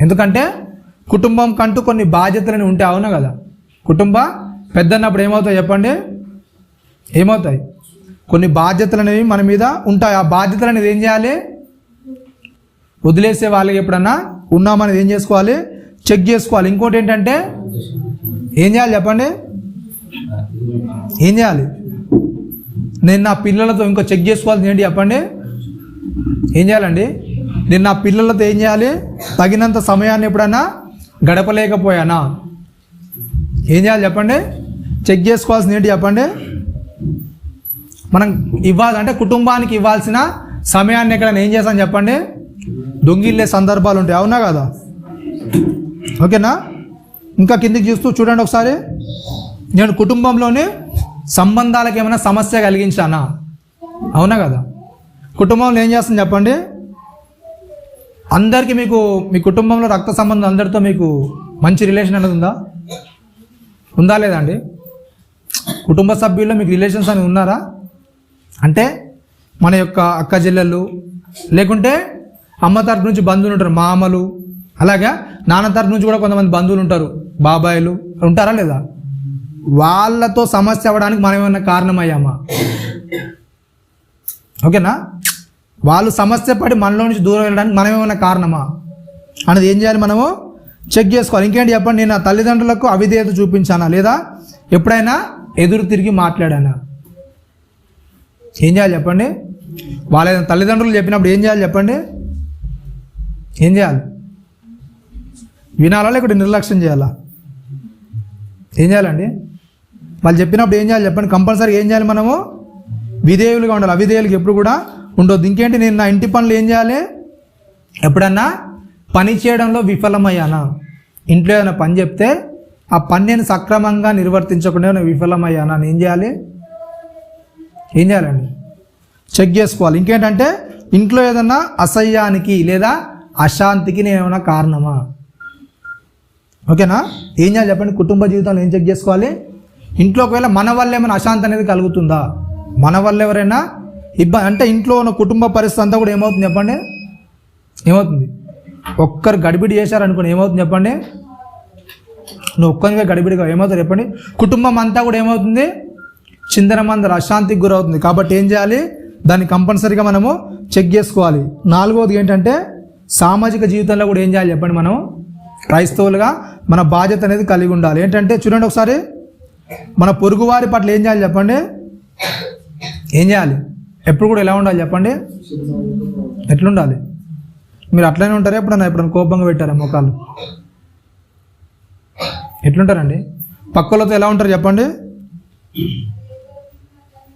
ఎందుకంటే కుటుంబం కంటూ కొన్ని బాధ్యతలని ఉంటే, అవునా కదా, కుటుంబ పెద్దన్నప్పుడు ఏమవుతాయి చెప్పండి, ఏమవుతాయి, కొన్ని బాధ్యతలు అనేవి మన మీద ఉంటాయి. ఆ బాధ్యతలు అనేది ఏం చేయాలి, వదిలేసే వాళ్ళకి ఎప్పుడన్నా ఉన్నామనేది ఏం చేసుకోవాలి, చెక్ చేసుకోవాలి. ఇంకోటి ఏంటంటే ఏం చేయాలి చెప్పండి, ఏం చేయాలి, నేను నా పిల్లలతో ఇంకో చెక్ చేసుకోవాల్సింది ఏంటి చెప్పండి, ఏం చేయాలండి, నేను నా పిల్లలతో ఏం చేయాలి, తగినంత సమయాన్ని ఎప్పుడన్నా గడపలేకపోయానా? ఏం చేయాలి చెప్పండి, చెక్ చేసుకోవాల్సింది ఏంటి చెప్పండి, మనం ఇవ్వాలి అంటే కుటుంబానికి ఇవ్వాల్సిన సమయాన్ని ఎక్కడ ఏం చేస్తాను చెప్పండి, దొంగిల్లే సందర్భాలు ఉంటాయి, అవునా కదా. ఓకేనా, ఇంకా కిందికి చూస్తూ చూడండి ఒకసారి, నేను కుటుంబంలోని సంబంధాలకు ఏమైనా సమస్య కలిగించానా? అవునా కదా, కుటుంబంలో ఏం చేస్తాను చెప్పండి, అందరికీ మీకు మీ కుటుంబంలో రక్త సంబంధం అందరితో మీకు మంచి రిలేషన్ అనేది ఉందా లేదా అండి? కుటుంబ సభ్యుల్లో మీకు రిలేషన్స్ అని ఉన్నారా? అంటే మన యొక్క అక్క చెల్లెళ్ళు, లేకుంటే అమ్మ తరపు నుంచి బంధువులు ఉంటారు, మామలు, అలాగా నాన్న తరపు నుంచి కూడా కొంతమంది బంధువులు ఉంటారు, బాబాయిలు ఉంటారా లేదా? వాళ్ళతో సమస్య అవ్వడానికి మనం ఏమన్నా కారణమయ్యామా? ఓకేనా, వాళ్ళు సమస్య పడి మనలో నుంచి దూరం వెళ్ళడానికి మనం ఏమైనా కారణమా అనేది ఏం చేయాలి, మనము చెక్ చేసుకోవాలి. ఇంకేంటి చెప్పండి, నేను నా తల్లిదండ్రులకు అవిధేయత చూపించానా, లేదా ఎప్పుడైనా ఎదురు తిరిగి మాట్లాడానా? ఏం చేయాలి చెప్పండి, వాళ్ళ తల్లిదండ్రులు చెప్పినప్పుడు ఏం చేయాలి చెప్పండి, ఏం చేయాలి, వినాలా లేకుంటే నిర్లక్ష్యం చేయాలా? ఏం చేయాలండి, వాళ్ళు చెప్పినప్పుడు ఏం చేయాలి చెప్పండి, కంపల్సరీగా ఏం చేయాలి, మనము విధేయులుగా ఉండాలి, అవిధేయులకి ఎప్పుడు కూడా ఉండొద్దు. ఇంకేంటి, నేను నా ఇంటి పనులు ఏం చేయాలి, ఎప్పుడన్నా పని చేయడంలో విఫలమయ్యానా? ఇంట్లో ఏదైనా పని చెప్తే ఆ పని నేను సక్రమంగా నిర్వర్తించకుండా నేను విఫలమయ్యానా? ఏం చేయాలి, ఏం చేయాలండి, చెక్ చేసుకోవాలి. ఇంకేంటంటే ఇంట్లో ఏదన్నా అసహ్యానికి లేదా అశాంతికి నేను ఏమైనా కారణమా? ఓకేనా, ఏం చేయాలి చెప్పండి, కుటుంబ జీవితంలో ఏం చెక్ చేసుకోవాలి, ఇంట్లో ఒకవేళ మన వల్ల ఏమైనా అశాంతి అనేది కలుగుతుందా, మన వల్ల ఎవరైనా ఇబ్బంది అంటే ఇంట్లో ఉన్న కుటుంబ పరిస్థితి అంతా కూడా ఏమవుతుంది చెప్పండి, ఏమవుతుంది, ఒక్కరు గడిబిడి చేశారనుకోండి ఏమవుతుంది చెప్పండి, నువ్వు ఒక్కరివే గడిబిడిగా ఏమవుతుంది చెప్పండి, కుటుంబం అంతా కూడా ఏమవుతుంది, చిందరమందర అశాంతికి గురవుతుంది. కాబట్టి ఏం చేయాలి, దాన్ని కంపల్సరీగా మనము చెక్ చేసుకోవాలి. నాలుగవది ఏంటంటే సామాజిక జీవితంలో కూడా ఏం చేయాలి చెప్పండి, మనం క్రైస్తవులుగా మన బాధ్యత అనేది కలిగి ఉండాలి. ఏంటంటే చూడండి ఒకసారి, మన పొరుగువారి పట్ల ఏం చేయాలి చెప్పండి? ఏం చేయాలి? ఎప్పుడు కూడా ఎలా ఉండాలి చెప్పండి? ఎట్లుండాలి? మీరు అట్లనే ఉంటారా? ఎప్పుడన్నా కోపంగా పెట్టారా ముఖాలు? ఎట్లుంటారండి? పక్కలతో ఎలా ఉంటారు చెప్పండి?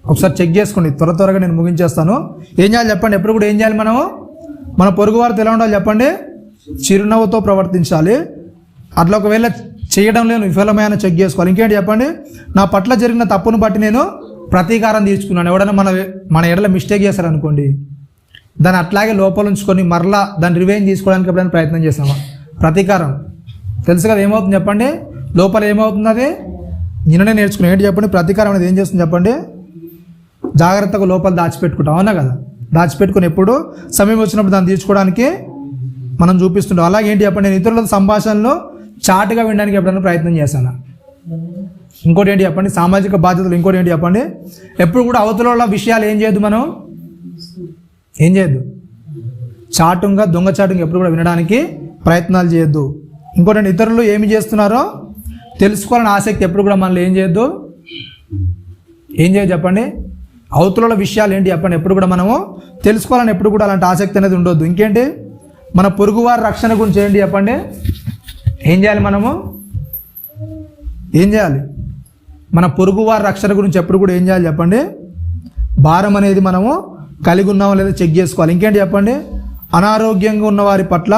ఒకసారి చెక్ చేసుకోండి. త్వరగా నేను ముగించేస్తాను. ఏం చేయాలి చెప్పండి? ఎప్పుడు కూడా ఏం చేయాలి మనము? మన పొరుగు వారితో ఎలా ఉండాలి చెప్పండి? చిరునవ్వుతో ప్రవర్తించాలి. అట్లా ఒకవేళ చేయడం లేదు విఫలమైన చెక్ చేసుకోవాలి. ఇంకేంటి చెప్పండి? నా పట్ల జరిగిన తప్పును బట్టి నేను ప్రతీకారం తీర్చుకున్నాను. ఎవడన్నా మన ఎడల మిస్టేక్ చేశారనుకోండి, దాన్ని అట్లాగే లోపల ఉంచుకొని మరలా దాన్ని రివెంజ్ తీసుకోవడానికి ఎప్పుడైనా ప్రయత్నం చేసామా? ప్రతీకారం తెలుసు కదా ఏమవుతుంది చెప్పండి? లోపల ఏమవుతుంది? అది నిన్ననే నేర్చుకున్నాం. ఏంటి చెప్పండి? ప్రతీకారం అనేది ఏం చేస్తుంది చెప్పండి? జాగ్రత్తగా లోపల దాచిపెట్టుకుంటాం. అవునా కదా? దాచిపెట్టుకుని ఎప్పుడు సమయం వచ్చినప్పుడు దాన్ని తీర్చుకోవడానికి మనం చూపిస్తుంటాం. అలాగే ఏంటి చెప్పండి? నేను ఇతరుల సంభాషణలో చాటుగా వినడానికి ఎప్పుడైనా ప్రయత్నం చేశాను. ఇంకోటి ఏంటి చెప్పండి? సామాజిక బాధ్యతలు. ఇంకోటి ఏంటి చెప్పండి? ఎప్పుడు కూడా అవతల విషయాలు ఏం చేయొద్దు, మనం ఏం చేయొద్దు, చాటుగా దొంగచాటుగా ఎప్పుడు కూడా వినడానికి ప్రయత్నాలు చేయొద్దు. ఇంకోటి ఇతరులు ఏమి చేస్తున్నారో తెలుసుకోవాలని ఆసక్తి ఎప్పుడు కూడా మనల్ని ఏం చేయొద్దు, ఏం చేయదు చెప్పండి? అవతల విషయాలు ఏంటి చెప్పండి? ఎప్పుడు కూడా మనము తెలుసుకోవాలని ఎప్పుడు కూడా అలాంటి ఆసక్తి అనేది ఉండొద్దు. ఇంకేంటి? మన పొరుగువారి రక్షణ గురించి ఏంటి చెప్పండి? ఏం చేయాలి మనము? ఏం చేయాలి? మన పొరుగువారి రక్షణ గురించి ఎప్పుడు కూడా ఏం చేయాలి చెప్పండి? భారం అనేది మనము కలిగి ఉన్నామో లేదా చెక్ చేసుకోవాలి. ఇంకేంటి చెప్పండి? అనారోగ్యంగా ఉన్న వారి పట్ల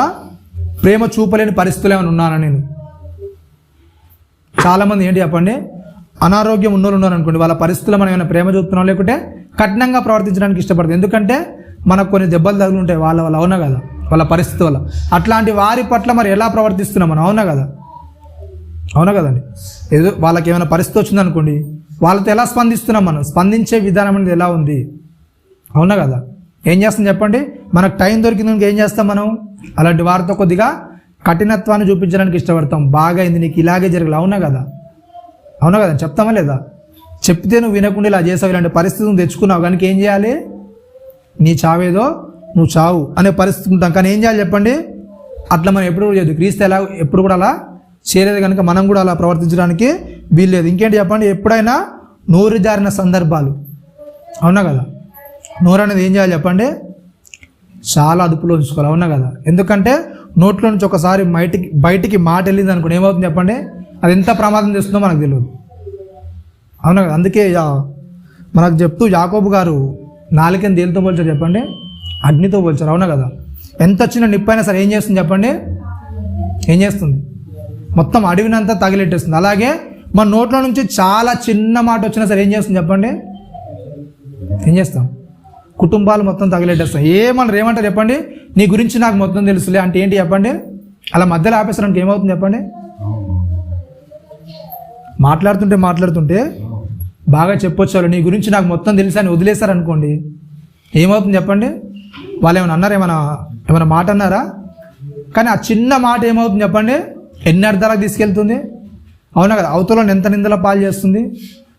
ప్రేమ చూపలేని పరిస్థితులు ఏమైనా ఉన్నానా నేను? చాలామంది ఏంటి చెప్పండి? అనారోగ్యం ఉన్నోళ్ళు ఉన్నారు అనుకోండి, వాళ్ళ పరిస్థితుల్లో మనం ఏమైనా ప్రేమ చూపుతున్నాం, లేకుంటే కఠినంగా ప్రవర్తించడానికి ఇష్టపడుతుంది. ఎందుకంటే మనకు కొన్ని దెబ్బలు తగులుంటాయి వాళ్ళ అవునా కదా, వాళ్ళ పరిస్థితి వల్ల. అట్లాంటి వారి పట్ల మరి ఎలా ప్రవర్తిస్తున్నాం మనం? అవునా కదా? అవునా కదండి? ఏదో వాళ్ళకి ఏమైనా పరిస్థితి వచ్చిందనుకోండి, వాళ్ళతో ఎలా స్పందిస్తున్నాం మనం? స్పందించే విధానం అనేది ఎలా ఉంది? అవునా కదా? ఏం చేస్తాం చెప్పండి? మనకు టైం దొరికిందానికి ఏం చేస్తాం మనం? అలాంటి వారితో కొద్దిగా కఠినత్వాన్ని చూపించడానికి ఇష్టపడతాం. బాగా అయింది, నీకు ఇలాగే జరగాలి. అవునా కదా? అవునా కదా? చెప్తామా లేదా? చెప్తే నువ్వు వినకుండా ఇలా చేసావు, ఇలాంటి పరిస్థితిని తెచ్చుకున్నావు కనుక ఏం చేయాలి? నీ చావేదో నువ్వు చావు అనే పరిస్థితి ఉంటాం. కానీ ఏం చేయాలి చెప్పండి? అట్లా మనం ఎప్పుడు కూడా చేయదు. క్రీస్తు ఎలా ఎప్పుడు కూడా అలా చేయలేదు కనుక మనం కూడా అలా ప్రవర్తించడానికి వీల్లేదు. ఇంకేంటి చెప్పండి? ఎప్పుడైనా నోరు జారిన సందర్భాలు, అవునా కదా, నోరు అనేది ఏం చేయాలి చెప్పండి? చాలా అదుపులో ఉంచుకోవాలి. అవునా కదా? ఎందుకంటే నోట్లో నుంచి ఒకసారి బయటికి మాట వెళ్ళింది అనుకోండి, ఏమవుతుంది చెప్పండి? అది ఎంత ప్రమాదం చేస్తుందో మనకు తెలియదు. అవునా కదా? అందుకే మనకు చెప్తూ యాకోబు గారు నాలుకని దేనితో పోల్చారు చెప్పండి? అగ్నితో పోల్చారు. అవునా కదా? ఎంత చిన్న నిప్పైనా సరే ఏం చేస్తుంది చెప్పండి? ఏం చేస్తుంది? మొత్తం అడవినంతా తగిలెట్టేస్తుంది. అలాగే మన నోట్లో నుంచి చాలా చిన్న మాట వచ్చినా సరే ఏం చేస్తుంది చెప్పండి? ఏం చేస్తాం? కుటుంబాలు మొత్తం తగిలెట్టేస్తాం. ఏమంటారు చెప్పండి? నీ గురించి నాకు మొత్తం తెలుసులే అంటే ఏంటి చెప్పండి? అలా మధ్యలో ఆపేసడానికి ఏమవుతుంది చెప్పండి? మాట్లాడుతుంటే బాగా చెప్పొచ్చు, నీ గురించి నాకు మొత్తం తెలుసు అని వదిలేశారనుకోండి, ఏమవుతుంది చెప్పండి? వాళ్ళు ఏమైనా అన్నారా? ఏమైనా మాట అన్నారా? కానీ ఆ చిన్న మాట ఏమవుతుంది చెప్పండి? ఎన్ని అర్థాలకు తీసుకెళ్తుంది? అవునా కదా? అవతలను ఎంత నిందల పాలు చేస్తుంది.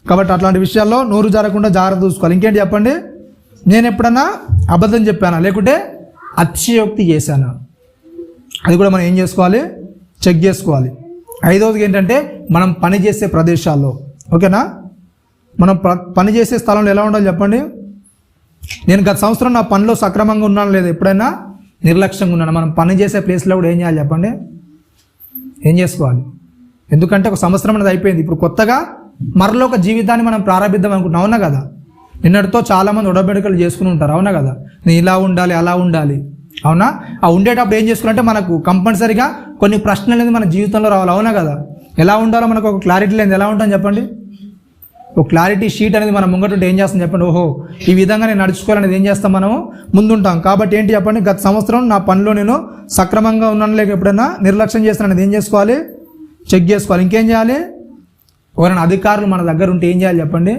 కాబట్టి అట్లాంటి విషయాల్లో నోరు జారకుండా జాగ్రత్త చూసుకోవాలి. ఇంకేంటి చెప్పండి? నేను ఎప్పుడన్నా అబద్ధం చెప్పానా, లేకుంటే అతిశయోక్తి చేశానా? అది కూడా మనం ఏం చేసుకోవాలి? చెక్ చేసుకోవాలి. ఐదవది ఏంటంటే మనం పనిచేసే ప్రదేశాల్లో, ఓకేనా, మనం పనిచేసే స్థలంలో ఎలా ఉండాలి చెప్పండి? నేను గత సంవత్సరం నా పనిలో సక్రమంగా ఉన్నాను లేదా ఎప్పుడైనా నిర్లక్ష్యంగా ఉన్నాను? మనం పనిచేసే ప్లేస్లో కూడా ఏం చేయాలి చెప్పండి? ఏం చేసుకోవాలి? ఎందుకంటే ఒక సంవత్సరం అనేది అయిపోయింది, ఇప్పుడు కొత్తగా మరలో ఒక జీవితాన్ని మనం ప్రారంభిద్దాం అనుకుంటున్నాం. అవునా కదా? నిన్నటితో చాలామంది ఉడబెడకలు చేసుకుని ఉంటారు. అవునా కదా? నేను ఇలా ఉండాలి, అలా ఉండాలి. అవునా? ఆ ఉండేటప్పుడు ఏం చేసుకుంటే మనకు కంపల్సరీగా కొన్ని ప్రశ్నలు అనేది మన జీవితంలో రావాలి. అవునా కదా? ఎలా ఉండాలో మనకు ఒక క్లారిటీ లేదు. ఎలా ఉంటాం చెప్పండి? ఒక క్లారిటీ షీట్ అనేది మనం ముంగటుంటే ఏం చేస్తాం చెప్పండి? ఓహో, ఈ విధంగా నేను నడుచుకోవాలనేది ఏం చేస్తాం? మనము ముందుంటాం. కాబట్టి ఏంటి చెప్పండి? గత సంవత్సరం నా పనిలో నేను సక్రమంగా ఉన్నాను లేక ఎప్పుడైనా నిర్లక్ష్యం చేస్తాను అనేది ఏం చేసుకోవాలి? చెక్ చేసుకోవాలి. ఇంకేం చేయాలి? ఎవరైనా అధికారులు మన దగ్గర ఉంటే ఏం చేయాలి చెప్పండి?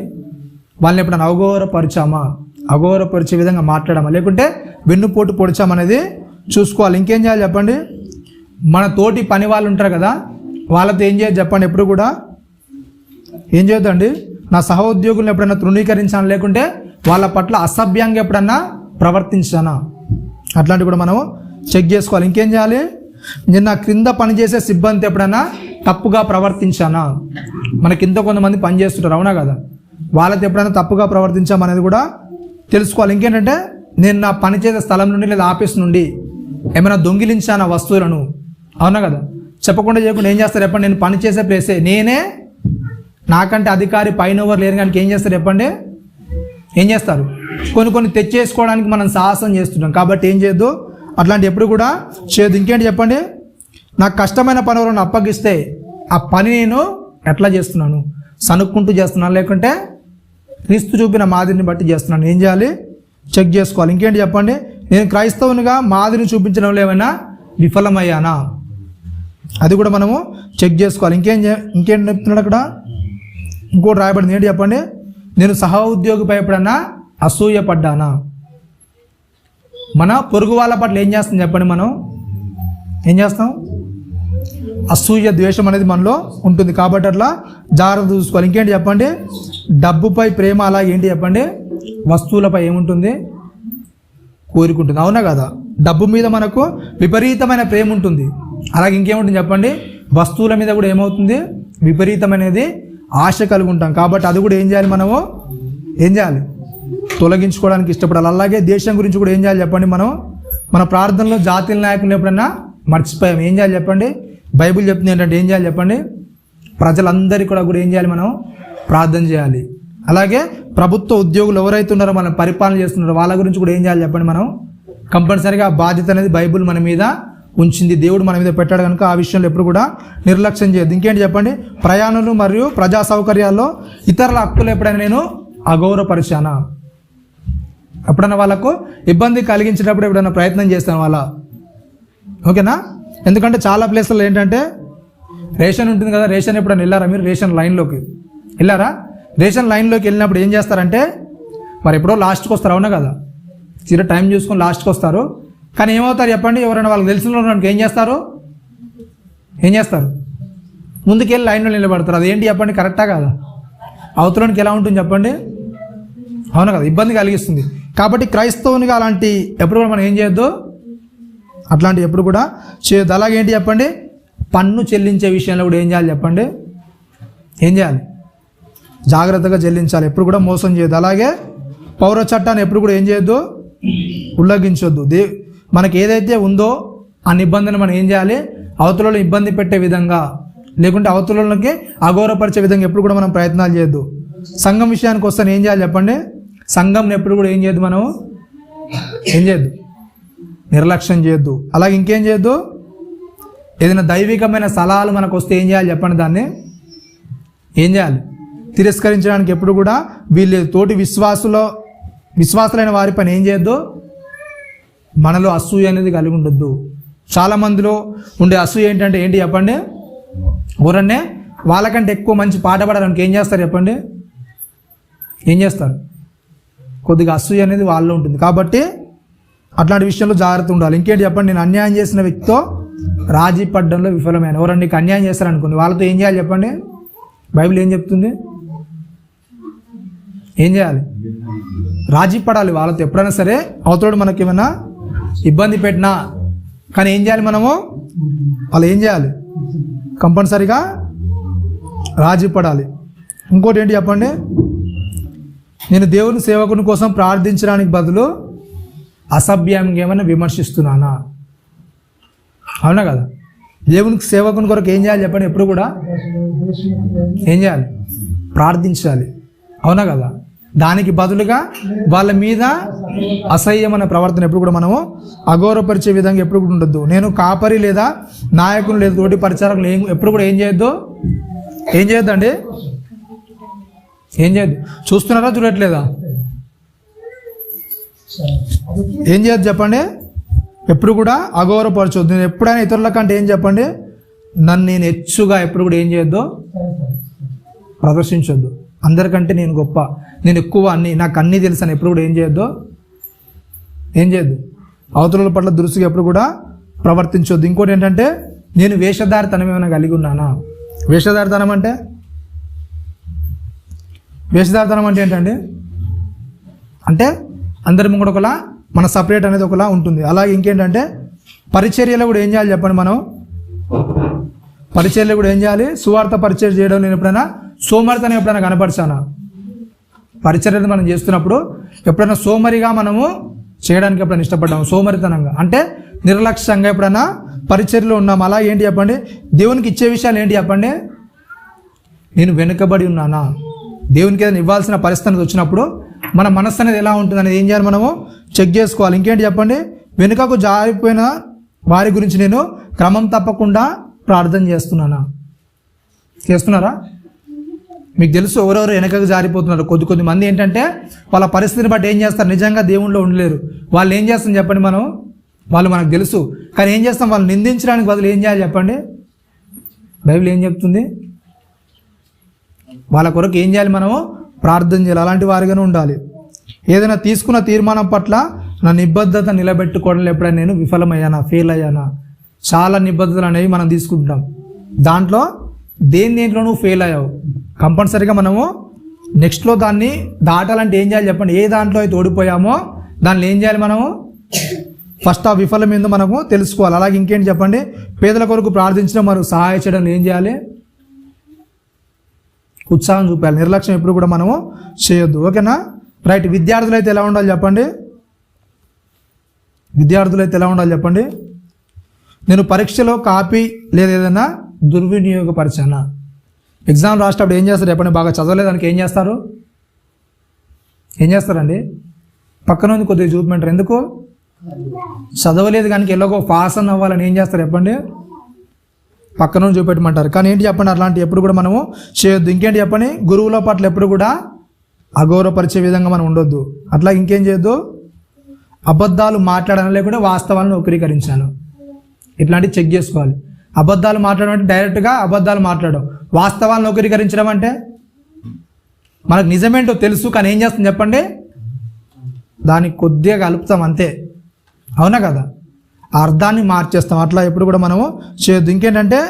వాళ్ళని ఎప్పుడైనా అగౌరవపరిచే విధంగా మాట్లాడామా, లేకుంటే వెన్నుపోటు పొడిచామనేది చూసుకోవాలి. ఇంకేం చేయాలి చెప్పండి? మన తోటి పని వాళ్ళు ఉంటారు కదా, వాళ్ళతో ఏం చేయాలి చెప్పండి? ఎప్పుడు కూడా ఏం చేయొద్దండి? నా సహోద్యోగులను ఎప్పుడైనా తృణీకరించాను, లేకుంటే వాళ్ళ పట్ల అసభ్యంగా ఎప్పుడన్నా ప్రవర్తించానా, అట్లాంటివి కూడా మనము చెక్ చేసుకోవాలి. ఇంకేం చేయాలి? నేను నా క్రింద పనిచేసే సిబ్బంది ఎప్పుడైనా తప్పుగా ప్రవర్తించానా? మన కింద కొంతమంది పని చేస్తుంటారు, అవునా కదా? వాళ్ళతో ఎప్పుడైనా తప్పుగా ప్రవర్తించామనేది కూడా తెలుసుకోవాలి. ఇంకేంటంటే నేను నా పనిచేసే స్థలం నుండి లేదా ఆఫీస్ నుండి ఏమైనా దొంగిలించానా వస్తువులను, అవునా కదా? చెప్పకుండా చేయకుండా ఏం చేస్తారు చెప్పండి? నేను పనిచేసే ప్లేసే నేనే, నాకంటే అధికారి పైన ఎవరు లేరు కానీ ఏం చేస్తారు చెప్పండి? ఏం చేస్తారు? కొన్ని తెచ్చేసుకోవడానికి మనం సాహసం చేస్తుంటాం. కాబట్టి ఏం చేయొద్దు, అట్లాంటి ఎప్పుడు కూడా చేయొద్దు. ఇంకేంటి చెప్పండి? నాకు కష్టమైన పని ఎవరైనా అప్పగిస్తే ఆ పని నేను ఎట్లా చేస్తున్నాను? సనుక్కుంటూ చేస్తున్నాను, లేకుంటే క్రీస్తు చూపిన మాదిరిని బట్టి చేస్తున్నాను? ఏం చేయాలి? చెక్ చేసుకోవాలి. ఇంకేంటి చెప్పండి? నేను క్రైస్తవునిగా మాదిరిని చూపించడంలో ఏమైనా విఫలమయ్యానా? అది కూడా మనము చెక్ చేసుకోవాలి. ఇంకేంటి చెప్తున్నాడు అక్కడ? ఇంకోటి రాయబడింది, ఏంటి చెప్పండి? నేను సహ ఉద్యోగిపై ఎప్పుడన్నా అసూయపడ్డానా? మన పొరుగు వాళ్ళ పట్ల ఏం చేస్తాం చెప్పండి? మనం ఏం చేస్తాం? అసూయ, ద్వేషం అనేది మనలో ఉంటుంది. కాబట్టి అట్లా జాగ్రత్త చూసుకోవాలి. ఇంకేంటి చెప్పండి? డబ్బుపై ప్రేమ, అలా ఏంటి చెప్పండి? వస్తువులపై ఏముంటుంది? కోరుకుంటుంది, అవునా కదా? డబ్బు మీద మనకు విపరీతమైన ప్రేమ ఉంటుంది. అలాగే ఇంకేముంటుంది చెప్పండి? వస్తువుల మీద కూడా ఏమవుతుంది? విపరీతమైనది ఆశ కలిగి ఉంటాం. కాబట్టి అది కూడా ఏం చేయాలి? మనము ఏం చేయాలి? తొలగించుకోవడానికి ఇష్టపడాలి. అలాగే దేశం గురించి కూడా ఏం చేయాలి చెప్పండి? మనం మన ప్రార్థనలో జాతీయ నాయకులు ఎప్పుడన్నా మర్చిపోయాం. ఏం చేయాలి చెప్పండి? బైబిల్ చెప్తుంది ఏంటంటే ఏం చేయాలి చెప్పండి? ప్రజలందరికీ కూడా ఏం చేయాలి? మనం ప్రార్థన చేయాలి. అలాగే ప్రభుత్వ ఉద్యోగులు ఎవరైతే ఉన్నారో మనం పరిపాలన చేస్తున్నారో వాళ్ళ గురించి కూడా ఏం చేయాలి చెప్పండి? మనం కంపల్సరీగా ఆ బాధ్యత అనేది బైబిల్ మన మీద ఉంచింది, దేవుడు మన మీద పెట్టాడు కనుక ఆ విషయంలో ఎప్పుడు కూడా నిర్లక్ష్యం చేయదు. ఇంకేంటి చెప్పండి? ప్రయాణాలు మరియు ప్రజా సౌకర్యాల్లో ఇతరుల హక్కులు ఎప్పుడైనా నేను అగౌరవపరిచానా? ఎప్పుడైనా వాళ్ళకు ఇబ్బంది కలిగించేటప్పుడు ఎప్పుడైనా ప్రయత్నం చేస్తాను వాళ్ళ, ఓకేనా? ఎందుకంటే చాలా ప్లేస్లలో ఏంటంటే రేషన్ ఉంటుంది కదా, రేషన్ ఎప్పుడైనా వెళ్ళారా మీరు? రేషన్ లైన్లోకి వెళ్ళారా? రేషన్ లైన్లోకి వెళ్ళినప్పుడు ఏం చేస్తారంటే మరి ఎప్పుడో లాస్ట్కి వస్తారు, అవునా కదా? చిన్న టైం చూసుకొని లాస్ట్కి వస్తారు. కానీ ఏమవుతారు చెప్పండి? ఎవరైనా వాళ్ళకి తెలిసిన వాళ్ళకి ఏం చేస్తారు? ముందుకెళ్ళి లైన్లో నిలబడతారు. అదేంటి చెప్పండి? కరెక్టా కాదా? అవతలానికి ఎలా ఉంటుంది చెప్పండి? అవునా కదా? ఇబ్బంది కలిగిస్తుంది. కాబట్టి క్రైస్తవునిగా అలాంటి ఎప్పుడు కూడా మనం ఏం చేయొద్దు, అట్లాంటి ఎప్పుడు కూడా చేయొద్దు. అలాగే ఏంటి చెప్పండి? పన్ను చెల్లించే విషయంలో కూడా ఏం చేయాలి చెప్పండి? ఏం చేయాలి? జాగ్రత్తగా చెల్లించాలి, ఎప్పుడు కూడా మోసం చేయొద్దు. అలాగే పౌర చట్టాన్ని ఎప్పుడు కూడా ఏం చేయొద్దు? ఉల్లంఘించొద్దు. మనకి ఏదైతే ఉందో ఆ నిబంధన మనం ఏం చేయాలి? అవతలలో ఇబ్బంది పెట్టే విధంగా, లేకుంటే అవతలకి అగౌరవపరిచే విధంగా ఎప్పుడు కూడా మనం ప్రయత్నాలు చేయొద్దు. సంఘం విషయానికి వస్తే ఏం చేయాలి చెప్పండి? సంఘంని ఎప్పుడు కూడా ఏం చేయొద్దు, మనం ఏం చేయొద్దు? నిర్లక్ష్యం చేయొద్దు. అలాగే ఇంకేం చేయొద్దు? ఏదైనా దైవికమైన సలహాలు మనకు వస్తే ఏం చేయాలి చెప్పండి? దాన్ని ఏం చేయాలి? తిరస్కరించడానికి ఎప్పుడు కూడా వీళ్ళు తోటి విశ్వాసులైన వారి పని ఏం చేయొద్దు? మనలో అసూయ అనేది కలిగి ఉండొద్దు. చాలా మందిలో ఉండే అసూయ ఏంటంటే ఏంటి చెప్పండి? ఎవరన్నే వాళ్ళకంటే ఎక్కువ మంచి పాట పాడడానికి ఏం చేస్తారు చెప్పండి? ఏం చేస్తారు? కొద్దిగా అసూయ అనేది వాళ్ళలో ఉంటుంది. కాబట్టి అట్లాంటి విషయంలో జాగ్రత్త ఉండాలి. ఇంకేంటి చెప్పండి? నేను అన్యాయం చేసిన వ్యక్తితో రాజీ పడడంలో విఫలమైన, ఎవరన్నా నీకు అన్యాయం చేస్తారనుకోండి, వాళ్ళతో ఏం చేయాలి చెప్పండి? బైబిల్ ఏం చెప్తుంది? ఏం చేయాలి? రాజీ పడాలి వాళ్ళతో. ఎప్పుడైనా సరే అవతోడు మనకి ఏమైనా ఇబ్బంది పెట్టినా కానీ ఏం చేయాలి? మనము వాళ్ళు ఏం చేయాలి? కంపల్సరీగా రాజీ పడాలి. ఇంకోటి ఏంటి చెప్పండి? నేను దేవుని సేవకుని కోసం ప్రార్థించడానికి బదులు అసభ్యంగా ఏమైనా విమర్శిస్తున్నానా? అవునా కదా? దేవునికి సేవకుని కొరకు ఏం చేయాలి చెప్పండి? ఎప్పుడు కూడా ఏం చేయాలి? ప్రార్థించాలి, అవునా కదా? దానికి బదులుగా వాళ్ళ మీద అసహ్యమైన ప్రవర్తన ఎప్పుడు కూడా మనము అగౌరవపరిచే విధంగా ఎప్పుడు కూడా ఉండొద్దు. నేను కాపరి లేదా నాయకులు లేదా తోటి పరిచారకులు ఎప్పుడు కూడా ఏం చేయొద్దు? ఏం చేయొద్దండి? ఏం చేయొద్దు? చూస్తున్నారా? చూడట్లేదా? ఏం చేయొద్దు చెప్పండి? ఎప్పుడు కూడా అగౌరవపరచొద్దు. నేను ఎప్పుడైనా ఇతరుల కంటే ఏం చెప్పండి? నన్ను నేను హెచ్చుగా ఎప్పుడు కూడా ఏం చేయొద్దు? ప్రదర్శించొద్దు. అందరికంటే నేను గొప్ప, నేను ఎక్కువ, నాకు అన్నీ తెలుసు అని ఎప్పుడు కూడా ఏం చేయొద్దు? అవతరుల పట్ల దురుసుగా ఎప్పుడు కూడా ప్రవర్తించొద్దు. ఇంకోటి ఏంటంటే నేను వేషధారితనం ఏమైనా కలిగి ఉన్నానా? వేషధారితనం అంటే ఏంటండి? అంటే అందరి ముందు ఒకలా, మన సపరేట్ అనేది ఒకలా ఉంటుంది. అలాగే ఇంకేంటంటే పరిచర్యలో కూడా ఏం చేయాలి చెప్పండి? మనం పరిచర్యలో కూడా ఏం చేయాలి? సువార్త పరిచర్య చేయడం నేను ఎప్పుడైనా సోమరితనం ఎప్పుడైనా కనపరిచానా? పరిచర్యలు మనం చేస్తున్నప్పుడు ఎప్పుడైనా సోమరిగా మనము చేయడానికి ఎప్పుడైనా ఇష్టపడ్డాము? సోమరితనంగా అంటే నిర్లక్ష్యంగా ఎప్పుడైనా పరిచర్యలో ఉన్నాం. అలా ఏంటి చెప్పండి? దేవునికి ఇచ్చే విషయాలు ఏంటి చెప్పండి? నేను వెనుకబడి ఉన్నానా? దేవునికి ఏదైనా ఇవ్వాల్సిన పరిస్థితి వచ్చినప్పుడు మన మనస్సు అనేది ఎలా ఉంటుంది అనేది ఏం చేయాలి? మనము చెక్ చేసుకోవాలి. ఇంకేంటి చెప్పండి? వెనుకకు జారిపోయిన వారి గురించి నేను క్రమం తప్పకుండా ప్రార్థన చేస్తున్నారా? మీకు తెలుసు ఎవరెవరు వెనకకు జారిపోతున్నారు. కొద్ది మంది ఏంటంటే వాళ్ళ పరిస్థితిని బట్టి ఏం చేస్తారు? నిజంగా దేవుణ్ణిలో ఉండలేరు. వాళ్ళు ఏం చేస్తాం చెప్పండి? వాళ్ళు మనకు తెలుసు, కానీ ఏం చేస్తాం? వాళ్ళు నిందించడానికి బదులు ఏం చేయాలి చెప్పండి? బైబిల్ ఏం చెప్తుంది? వాళ్ళ కొరకు ఏం చేయాలి? మనము ప్రార్థన చేయాలి. అలాంటి వారిగానే ఉండాలి. ఏదైనా తీసుకున్న తీర్మానం పట్ల నా నిబద్ధత నిలబెట్టుకోవడంలో ఎప్పుడైనా నేను విఫలమయ్యానా, ఫెయిల్ అయ్యానా? చాలా నిబద్ధతలు అనేవి మనం తీసుకుంటాం. దాంట్లో దేంట్లో నువ్వు ఫెయిల్ అయ్యావు కంపల్సరీగా మనము నెక్స్ట్లో దాన్ని దాటాలంటే ఏం చేయాలి చెప్పండి? ఏ దాంట్లో అయితే ఓడిపోయామో దానిలో ఏం చేయాలి? మనము ఫస్ట్ ఆ విఫలం ఏందో మనము తెలుసుకోవాలి. అలాగే ఇంకేంటి చెప్పండి? పేదల కొరకు ప్రార్థించడం మరియు సహాయ చేయడం ఏం చేయాలి? ఉత్సాహం చూపాలి. నిర్లక్ష్యం ఎప్పుడు కూడా మనము చేయొద్దు. ఓకేనా? రైట్. విద్యార్థులు అయితే ఎలా ఉండాలి చెప్పండి? నేను పరీక్షలో కాపీ లేదా ఏదైనా దుర్వినియోగపరిచానా? ఎగ్జామ్ రాసేటప్పుడు ఏం చేస్తారు చెప్పండి? బాగా చదవలేదానికి ఏం చేస్తారండి? పక్కన ఉంది కొద్దిగా చూపమంటారు. ఎందుకు? చదవలేదు కానీ ఎలాగో పాస్ అని అవ్వాలని ఏం చేస్తారు చెప్పండి? పక్కన చూపెట్టమంటారు. కానీ ఏంటి చెప్పండి? అట్లాంటి ఎప్పుడు కూడా మనము చేయొద్దు. ఇంకేంటి చెప్పండి? గురువుల పట్ల ఎప్పుడు కూడా అగౌరవపరిచే విధంగా మనం ఉండొద్దు. అట్లా ఇంకేం చేయొద్దు? అబద్ధాలు మాట్లాడడం లేకుండా వాస్తవాలను వక్రీకరించాను, ఇట్లాంటివి చెక్ చేసుకోవాలి. అబద్ధాలు మాట్లాడడం అంటే డైరెక్ట్గా అబద్ధాలు మాట్లాడడం. వాస్తవాలను వక్రీకరించడం అంటే మనకు నిజమేంటో తెలుసు, కానీ ఏం చేస్తాం చెప్పండి? దానికి కొద్దిగా కలుపుతాం అంతే. అవునా కదా? ఆ అర్థాన్ని మార్చేస్తాం. అట్లా ఎప్పుడు కూడా మనము చేయొద్దు. ఇంకేంటంటే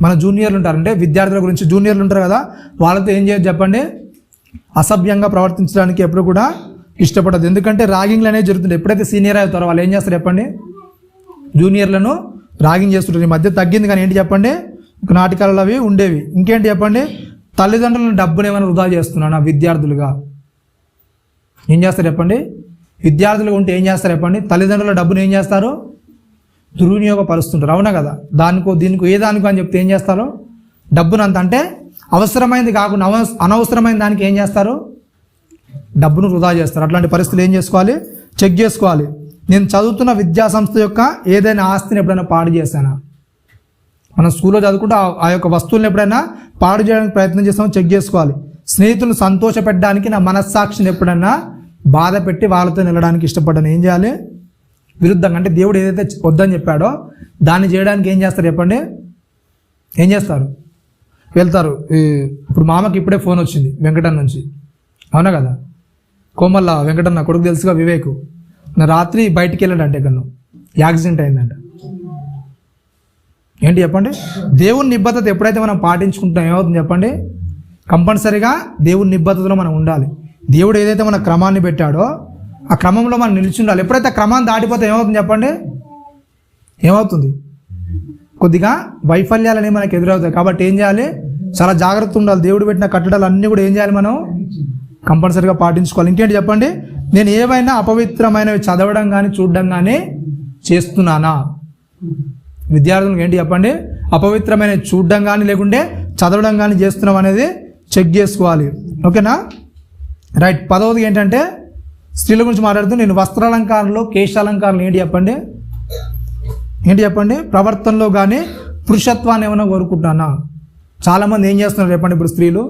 మన జూనియర్లు ఉంటారు, అంటే విద్యార్థుల గురించి జూనియర్లు ఉంటారు కదా, వాళ్ళతో ఏం చేయొద్దు చెప్పండి? అసభ్యంగా ప్రవర్తించడానికి ఎప్పుడు కూడా ఇష్టపడదు. ఎందుకంటే ర్యాగింగ్లు అనేవి జరుగుతుంది. ఎప్పుడైతే సీనియర్ అవుతారో వాళ్ళు ఏం చేస్తారు చెప్పండి? జూనియర్లను ర్యాగింగ్ చేస్తుంటారు. ఈ మధ్య తగ్గింది, కానీ ఏంటి చెప్పండి? నాటకాలలో అవి ఉండేవి. ఇంకేంటి చెప్పండి? తల్లిదండ్రులను డబ్బును ఏమైనా వృధా చేస్తున్నాను విద్యార్థులుగా ఏం చేస్తారు చెప్పండి? విద్యార్థులు ఉంటే ఏం చేస్తారు చెప్పండి? తల్లిదండ్రుల డబ్బును ఏం చేస్తారు? దుర్వినియోగపరుస్తుంటారు. అవునా కదా? దీనికి ఏ దానికో అని చెప్తే ఏం చేస్తారు? డబ్బును అంత అంటే అవసరమైంది కాకుండా అనవసరమైన దానికి ఏం చేస్తారు? డబ్బును వృధా చేస్తారు. అట్లాంటి పరిస్థితులు ఏం చేసుకోవాలి? చెక్ చేసుకోవాలి. నేను చదువుతున్న విద్యా సంస్థ యొక్క ఏదైనా ఆస్తిని ఎప్పుడైనా పాడు చేశానా? మనం స్కూల్లో చదువుకుంటూ ఆ యొక్క వస్తువులను ఎప్పుడైనా పాడు చేయడానికి ప్రయత్నం చేస్తామో చెక్ చేసుకోవాలి. స్నేహితులను సంతోషపెట్టడానికి నా మనస్సాక్షిని ఎప్పుడైనా బాధ పెట్టి వాళ్ళతో నిలడానికి ఇష్టపడ్డాను ఏం చేయాలి? విరుద్ధంగా, అంటే దేవుడు ఏదైతే వద్దని చెప్పాడో దాన్ని చేయడానికి ఏం చేస్తారు చెప్పండి? ఏం చేస్తారు? వెళ్తారు. ఇప్పుడు మామకి ఇప్పుడే ఫోన్ వచ్చింది వెంకటన్న నుంచి. అవునా కదా? కోమల్ల వెంకటన్న కొడుకు తెలుసుగా, వివేక్. నా రాత్రి బయటికి వెళ్ళాడంటే ఎక్కడో యాక్సిడెంట్ అయిందంట. ఏంటి చెప్పండి? దేవుని నిబద్ధత ఎప్పుడైతే మనం పాటించుకుంటాం ఏమవుతుంది చెప్పండి? కంపల్సరీగా దేవుని నిబద్ధతలో మనం ఉండాలి. దేవుడు ఏదైతే మన క్రమాన్ని పెట్టాడో ఆ క్రమంలో మనం నిలిచి ఉండాలి. ఎప్పుడైతే ఆ క్రమాన్ని దాటిపోతే ఏమవుతుంది చెప్పండి? ఏమవుతుంది? కొద్దిగా వైఫల్యాలు అనేవి మనకు ఎదురవుతాయి. కాబట్టి ఏం చేయాలి? చాలా జాగ్రత్త ఉండాలి. దేవుడు పెట్టిన కట్టడాలు అన్నీ కూడా ఏం చేయాలి? మనం కంపల్సరీగా పాటించుకోవాలి. ఇంకేంటి చెప్పండి? నేను ఏవైనా అపవిత్రమైనవి చదవడం కానీ చూడడం కానీ చేస్తున్నానా? విద్యార్థులకు ఏంటి చెప్పండి? అపవిత్రమైన చూడడం కానీ లేకుంటే చదవడం కానీ చేస్తున్నాం అనేది చెక్ చేసుకోవాలి. ఓకేనా? రైట్. 10వది ఏంటంటే స్త్రీల గురించి మాట్లాడుతూ నేను వస్త్రాలంకారంలో కేశాలంకారంలో ఏంటి చెప్పండి? ప్రవర్తనలో కానీ పురుషత్వాన్ని ఏమైనా కోరుకుంటున్నానా? చాలామంది ఏం చేస్తున్నారు చెప్పండి? ఇప్పుడు స్త్రీలు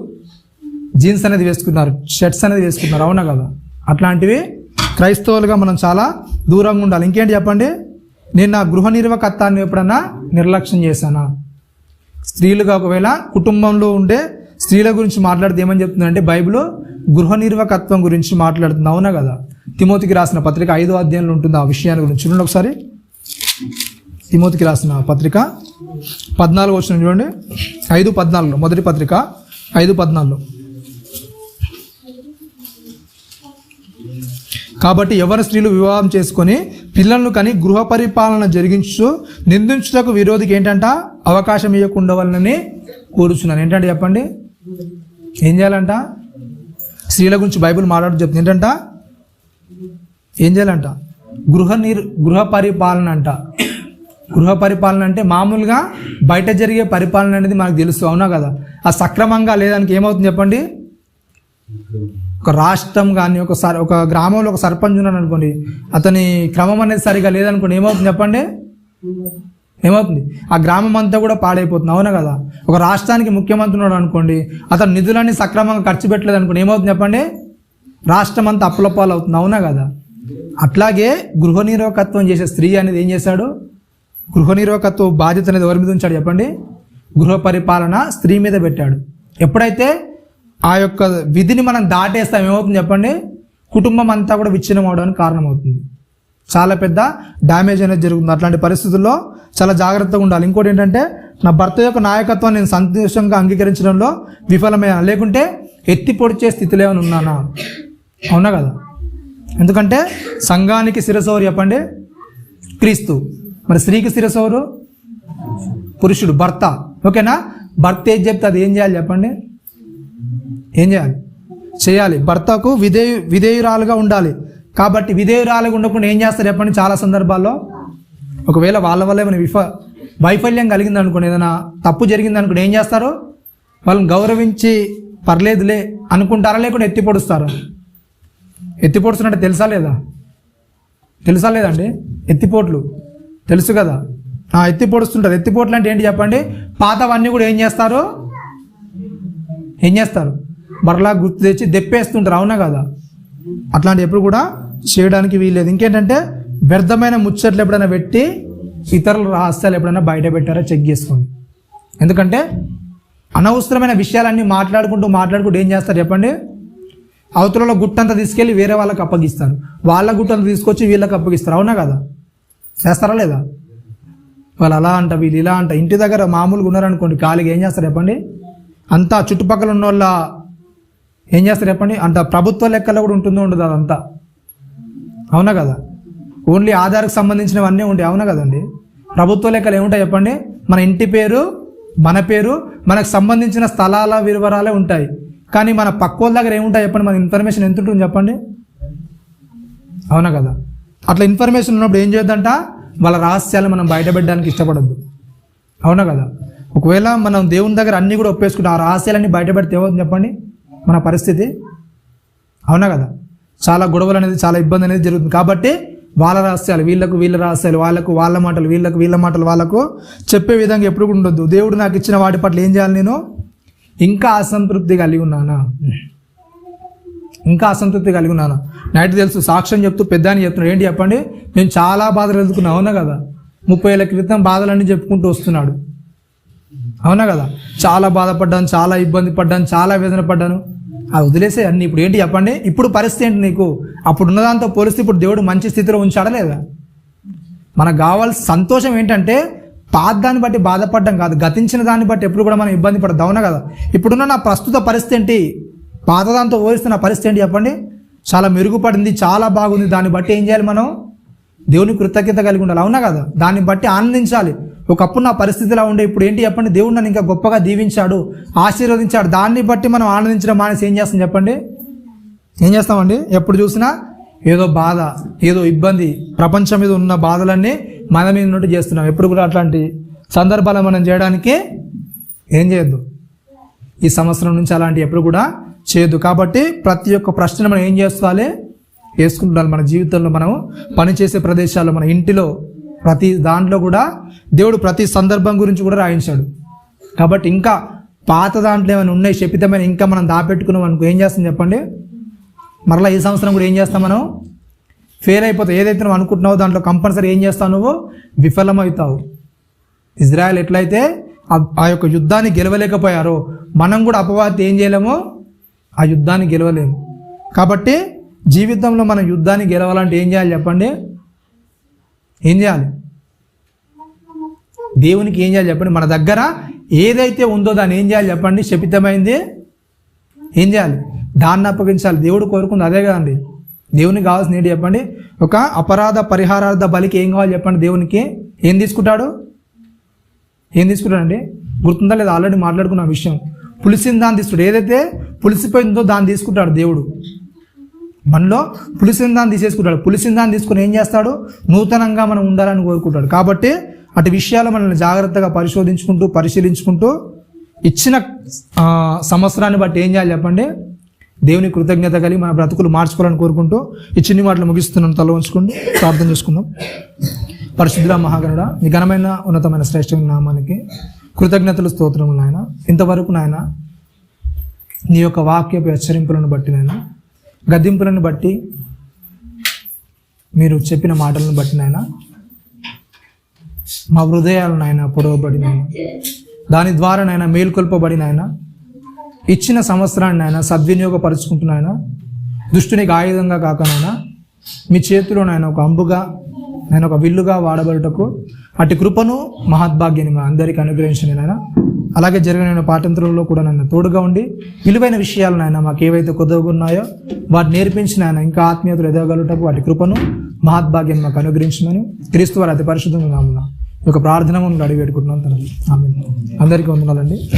జీన్స్ అనేది వేసుకున్నారు, షర్ట్స్ అనేది వేసుకున్నారు. అవునా కదా? అట్లాంటివి క్రైస్తవులుగా మనం చాలా దూరంగా ఉండాలి. ఇంకేంటి చెప్పండి? నేను నా గృహ నిర్వాహకత్వాన్ని ఎప్పుడన్నా నిర్లక్ష్యం చేశానా? స్త్రీలుగా ఒకవేళ కుటుంబంలో ఉండే స్త్రీల గురించి మాట్లాడితే ఏమని చెప్తుందంటే బైబిల్ గృహ నిర్వాహకత్వం గురించి మాట్లాడుతుంది. అవునా కదా? తిమోతికి రాసిన పత్రిక 5వ అధ్యాయంలో ఉంటుంది ఆ విషయాన్ని గురించి. చూడండి ఒకసారి. తిమోతికి రాసిన పత్రిక 14 వచనం చూడండి. 5:14 మొదటి పత్రిక 5:14. కాబట్టి ఎవరి స్త్రీలు వివాహం చేసుకొని పిల్లలను కని గృహ పరిపాలన జరిగించు నిందించుటకు విరోధికి ఏంటంట అవకాశం ఇవ్వకుండా వాళ్ళని కోరుచున్నాను. ఏంటంటే చెప్పండి, ఏం చేయాలంట? స్త్రీల గురించి బైబిల్ మాట్లాడుతూ చెప్తుంది. ఏంటంట, ఏం చేయాలంట? గృహ పరిపాలన అంట. గృహ పరిపాలన అంటే మామూలుగా బయట జరిగే పరిపాలన అనేది మనకు తెలుసు, అవునా కదా? ఆ సక్రమంగా లేదానికి ఏమవుతుంది చెప్పండి? ఒక రాష్ట్రం కానీ ఒక గ్రామంలో ఒక సర్పంచ్ ఉన్నాడు అనుకోండి, అతని క్రమం అనేది సరిగా లేదనుకోండి, ఏమవుతుంది చెప్పండి? ఏమవుతుంది? ఆ గ్రామం అంతా కూడా పాడైపోతుంది, అవునా కదా? ఒక రాష్ట్రానికి ముఖ్యమంత్రి ఉన్నాడు అనుకోండి, అతను నిధులన్నీ సక్రమంగా ఖర్చు పెట్టలేదు అనుకోండి, ఏమవుతుంది చెప్పండి? రాష్ట్రం అంతా అప్పులపాలు అవుతుంది, అవునా కదా? అట్లాగే గృహ నిర్వాహకత్వం చేసే స్త్రీ అనేది ఏం చేశాడు? గృహ నిర్వాహకత్వ బాధ్యత అనేది ఎవరి మీద ఉంచాడు చెప్పండి? గృహ పరిపాలన స్త్రీ మీద పెట్టాడు. ఎప్పుడైతే ఆ యొక్క విధిని మనం దాటేస్తాం, ఏమవుతుంది చెప్పండి? కుటుంబం అంతా కూడా విచ్ఛిన్నం అవడానికి కారణమవుతుంది. చాలా పెద్ద డ్యామేజ్ అనేది జరుగుతుంది. అట్లాంటి పరిస్థితుల్లో చాలా జాగ్రత్తగా ఉండాలి. ఇంకోటి ఏంటంటే, నా భర్త యొక్క నాయకత్వాన్ని నేను సంతోషంగా అంగీకరించడంలో విఫలమయ్యాను, లేకుంటే ఎత్తి పొడిచే స్థితిలో ఏమైనా ఉన్నానా? అవునా కదా? ఎందుకంటే సంఘానికి శిరస్సు ఎవరు చెప్పండి? క్రీస్తు. మరి స్త్రీకి శిరస్సు ఎవరు? పురుషుడు, భర్త. ఓకేనా? భర్త ఏం చెప్తే అది ఏం చేయాలి చెప్పండి? ఏం చేయాలి? భర్తకు విధేయురాలుగా ఉండాలి. కాబట్టి విధేయురాలుగా ఉండకుండా ఏం చేస్తారు చెప్పండి? చాలా సందర్భాల్లో ఒకవేళ వాళ్ళ వల్ల ఏమైనా వైఫల్యం కలిగింది అనుకోండి, ఏదైనా తప్పు జరిగింది అనుకోండి, ఏం చేస్తారు? వాళ్ళని గౌరవించి పర్లేదులే అనుకుంటారా, లేకుండా ఎత్తి పొడుస్తారు? ఎత్తి పొడుస్తున్నట్టు తెలుసా లేదండి? ఎత్తిపోట్లు తెలుసు కదా? ఎత్తి పొడుస్తుంటారు. ఎత్తిపోట్లు అంటే ఏంటి చెప్పండి? పాతవన్నీ కూడా ఏం చేస్తారు? మరలా గుర్తు తెచ్చి దెప్పేస్తుంటారు, అవునా కదా? అట్లాంటి ఎప్పుడు కూడా చేయడానికి వీల్లేదు. ఇంకేంటంటే, వ్యర్థమైన ముచ్చట్లు ఎప్పుడైనా పెట్టి ఇతరుల రహస్యాలు ఎప్పుడైనా బయట పెట్టారో చెక్ చేసుకోండి. ఎందుకంటే అనవసరమైన విషయాలన్నీ మాట్లాడుకుంటూ ఏం చేస్తారు చెప్పండి? అవతలలో గుట్టంతా తీసుకెళ్ళి వేరే వాళ్ళకి అప్పగిస్తారు, వాళ్ళ గుట్టంతా తీసుకొచ్చి వీళ్ళకి అప్పగిస్తారు, అవునా కదా? చేస్తారా లేదా? వాళ్ళు అలా అంట, వీళ్ళు ఇలా అంట. ఇంటి దగ్గర మామూలుగా ఉన్నారనుకోండి, ఖాళీగా ఏం చేస్తారు చెప్పండి? అంతా చుట్టుపక్కల ఉన్న వాళ్ళ ఏం చేస్తారు చెప్పండి? అంత ప్రభుత్వ లెక్కలో కూడా ఉంటుందో ఉండదు అదంతా, అవునా కదా? ఓన్లీ ఆధార్కి సంబంధించినవన్నీ ఉంటాయి, అవునా కదండి? ప్రభుత్వ లెక్కలు ఏముంటాయి చెప్పండి? మన ఇంటి పేరు, మన పేరు, మనకు సంబంధించిన స్థలాల వివరాలే ఉంటాయి. కానీ మన పక్క వాళ్ళ దగ్గర ఏముంటాయి చెప్పండి? మన ఇన్ఫర్మేషన్ ఎంత ఉంటుంది చెప్పండి? అవునా కదా? అట్లా ఇన్ఫర్మేషన్ ఉన్నప్పుడు ఏం చేయొద్దంట? వాళ్ళ రహస్యాలు మనం బయటపెట్టడానికి ఇష్టపడద్దు, అవునా కదా? ఒకవేళ మనం దేవుని దగ్గర అన్నీ కూడా ఒప్పేసుకుంటాం, ఆ రహస్యాలన్నీ బయటపెడితే ఏమవుతుంది చెప్పండి మన పరిస్థితి? అవునా కదా? చాలా గొడవలు అనేది, చాలా ఇబ్బంది అనేది జరుగుతుంది. కాబట్టి వాళ్ళ రహస్యాలు వీళ్ళ రహస్యాలు వాళ్ళ మాటలు వీళ్ళ మాటలు వాళ్ళకు చెప్పే విధంగా ఎప్పుడు కూడా ఉండొద్దు. దేవుడు నాకు ఇచ్చిన వాటి పట్ల ఏం చేయాలి? నేను ఇంకా అసంతృప్తి కలిగి ఉన్నానా? నైట్ తెలుసు సాక్ష్యం చెప్తూ పెద్ద అని చెప్తున్నాడు. ఏంటి చెప్పండి? నేను చాలా బాధలు ఎదుర్కొన్నా, అవునా కదా? 30 ఏళ్ల క్రితం బాధలన్నీ చెప్పుకుంటూ వస్తున్నాడు, అవునా కదా? చాలా బాధపడ్డాను, చాలా ఇబ్బంది పడ్డాను, చాలా వేదన పడ్డాను. అది వదిలేసే అన్ని. ఇప్పుడు ఏంటి చెప్పండి? ఇప్పుడు పరిస్థితి ఏంటి నీకు? అప్పుడు ఉన్నదాంతో పోలిస్తే ఇప్పుడు దేవుడు మంచి స్థితిలో ఉంచాడా లేదా? మనకు కావాల్సిన సంతోషం ఏంటంటే, పాత దాన్ని బట్టి బాధపడడం కాదు, గతించిన దాన్ని బట్టి ఎప్పుడు కూడా మనం ఇబ్బంది పడద్దు, అవునా కదా? ఇప్పుడున్న నా ప్రస్తుత పరిస్థితి ఏంటి? పాతదాంతో పోలిస్తే నా పరిస్థితి ఏంటి చెప్పండి? చాలా మెరుగుపడింది, చాలా బాగుంది. దాన్ని బట్టి ఏం చేయాలి? మనం దేవుని కృతజ్ఞత కలిగి ఉండాలి, అవునా కదా? దాన్ని బట్టి ఆనందించాలి. ఒకప్పుడు నా పరిస్థితిలా ఉండే, ఇప్పుడు ఏంటి చెప్పండి? దేవుడు నన్ను ఇంకా గొప్పగా దీవించాడు, ఆశీర్వదించాడు. దాన్ని బట్టి మనం ఆనందించడం మానేసి ఏం చేస్తాం చెప్పండి? ఏం చేస్తామండి? ఎప్పుడు చూసినా ఏదో బాధ, ఏదో ఇబ్బంది, ప్రపంచం మీద ఉన్న బాధలన్నీ మన మీద ఉన్నట్టు చేస్తున్నాం. ఎప్పుడు కూడా అట్లాంటి సందర్భాలు మనం చేయడానికి ఏం చేయొద్దు. ఈ సంవత్సరం నుంచి అలాంటి ఎప్పుడు కూడా చేయొద్దు. కాబట్టి ప్రతి ఒక్క ప్రశ్న మనం ఏం చేసుకోవాలి? వేసుకుంటున్నాం. మన జీవితంలో మనం పనిచేసే ప్రదేశాల్లో, మన ఇంటిలో, ప్రతి దాంట్లో కూడా దేవుడు ప్రతి సందర్భం గురించి కూడా రాయించాడు. కాబట్టి ఇంకా పాత దాంట్లో ఏమైనా ఉన్నాయి శపితమైన, ఇంకా మనం దాపెట్టుకున్నాం అనుకో, ఏం చేస్తాం చెప్పండి? మరలా ఈ సంవత్సరం కూడా ఏం చేస్తాం? మనం ఫెయిల్ అయిపోతావు. ఏదైతే నువ్వు అనుకుంటున్నావో దాంట్లో కంపల్సరీ ఏం చేస్తావు? నువ్వు విఫలమవుతావు. ఇజ్రాయెల్ ఎట్లయితే ఆ యొక్క యుద్ధాన్ని గెలవలేకపోయారో, మనం కూడా అపవాది ఏం చేయలేమో? ఆ యుద్ధాన్ని గెలవలేము. కాబట్టి జీవితంలో మనం యుద్ధాన్ని గెలవాలంటే ఏం చేయాలి చెప్పండి? ఏం చేయాలి? దేవునికి ఏం చేయాలి చెప్పండి? మన దగ్గర ఏదైతే ఉందో దాన్ని ఏం చేయాలి చెప్పండి? శపితమైంది ఏం చేయాలి? దాన్ని అప్పగించాలి. దేవుడు కోరుకుంది అదే కదండి. దేవునికి కావాల్సిన ఏంటి చెప్పండి? ఒక అపరాధ పరిహారార్థ బలికి ఏం కావాలి చెప్పండి? దేవునికి ఏం తీసుకుంటాడండి? గుర్తుందా లేదా? ఆల్రెడీ మాట్లాడుకున్న విషయం. పులిసిన దాన్ని తీసుకుంటాడు. ఏదైతే పులిసిపోయిందో దాన్ని తీసుకుంటాడు దేవుడు. మనలో పులిసిన దాన్ని తీసేసుకుంటాడు. పులిసిన దాన్ని తీసుకుని ఏం చేస్తాడు? నూతనంగా మనం ఉండాలని కోరుకుంటాడు. కాబట్టి అటు విషయాలు మనల్ని జాగ్రత్తగా పరిశీలించుకుంటూ ఇచ్చిన సంవత్సరాన్ని బట్టి ఏం చేయాలి చెప్పండి? దేవుని కృతజ్ఞత కలిగి మన బ్రతుకులు మార్చుకోవాలని కోరుకుంటూ ఈ చిన్ని మాటలు ముగిస్తున్నాను. తల ఉంచుకుంటూ ప్రార్థన చేసుకుందాం. పరిశుద్ధ మహాగణుడ, మీ ఘనమైన ఉన్నతమైన శ్రేష్టమైన నామానికి కృతజ్ఞతలు, స్తోత్రములు నాయన. ఇంతవరకు నాయన నీ యొక్క వాక్యపు హెచ్చరింపులను బట్టి నాయన, గద్దింపులను బట్టి, మీరు చెప్పిన మాటలను బట్టి నాయన మా హృదయాలు నాయన పొడవబడి నాయన, దాని ద్వారా నాయన మేల్కొల్పబడి నాయన ఇచ్చిన సంవత్సరాన్ని నాయన సద్వినియోగపరుచుకుంటున్నాయన, దుష్టునికి ఆయుధంగా కాకనైనా మీ చేతిలో నాయన ఒక అంబుగా, నేను ఒక విల్లుగా వాడబడుటకు అటు కృపను మహద్భాగ్యాన్ని మా అందరికీ అనుగ్రహించండి నాయన. అలాగే జరిగిన పాఠంతులలో కూడా నన్ను తోడుగా ఉండి విలువైన విషయాలు నాయన మాకు ఏవైతే కొద్దిగా ఉన్నాయో వాటిని నేర్పించిన ఆయన ఇంకా ఆత్మీయతలు ఎదగలుగుటకు వాటి కృపను మహద్భాగ్యాన్ని మాకు అనుగ్రహించమని క్రీస్తు వారి అతి పరిశుద్ధంగా నామమున ఒక ప్రార్థన అడిగి పెట్టుకుంటున్నాను తండ్రి. ఆమేన్. అందరికీ వందనాలండి.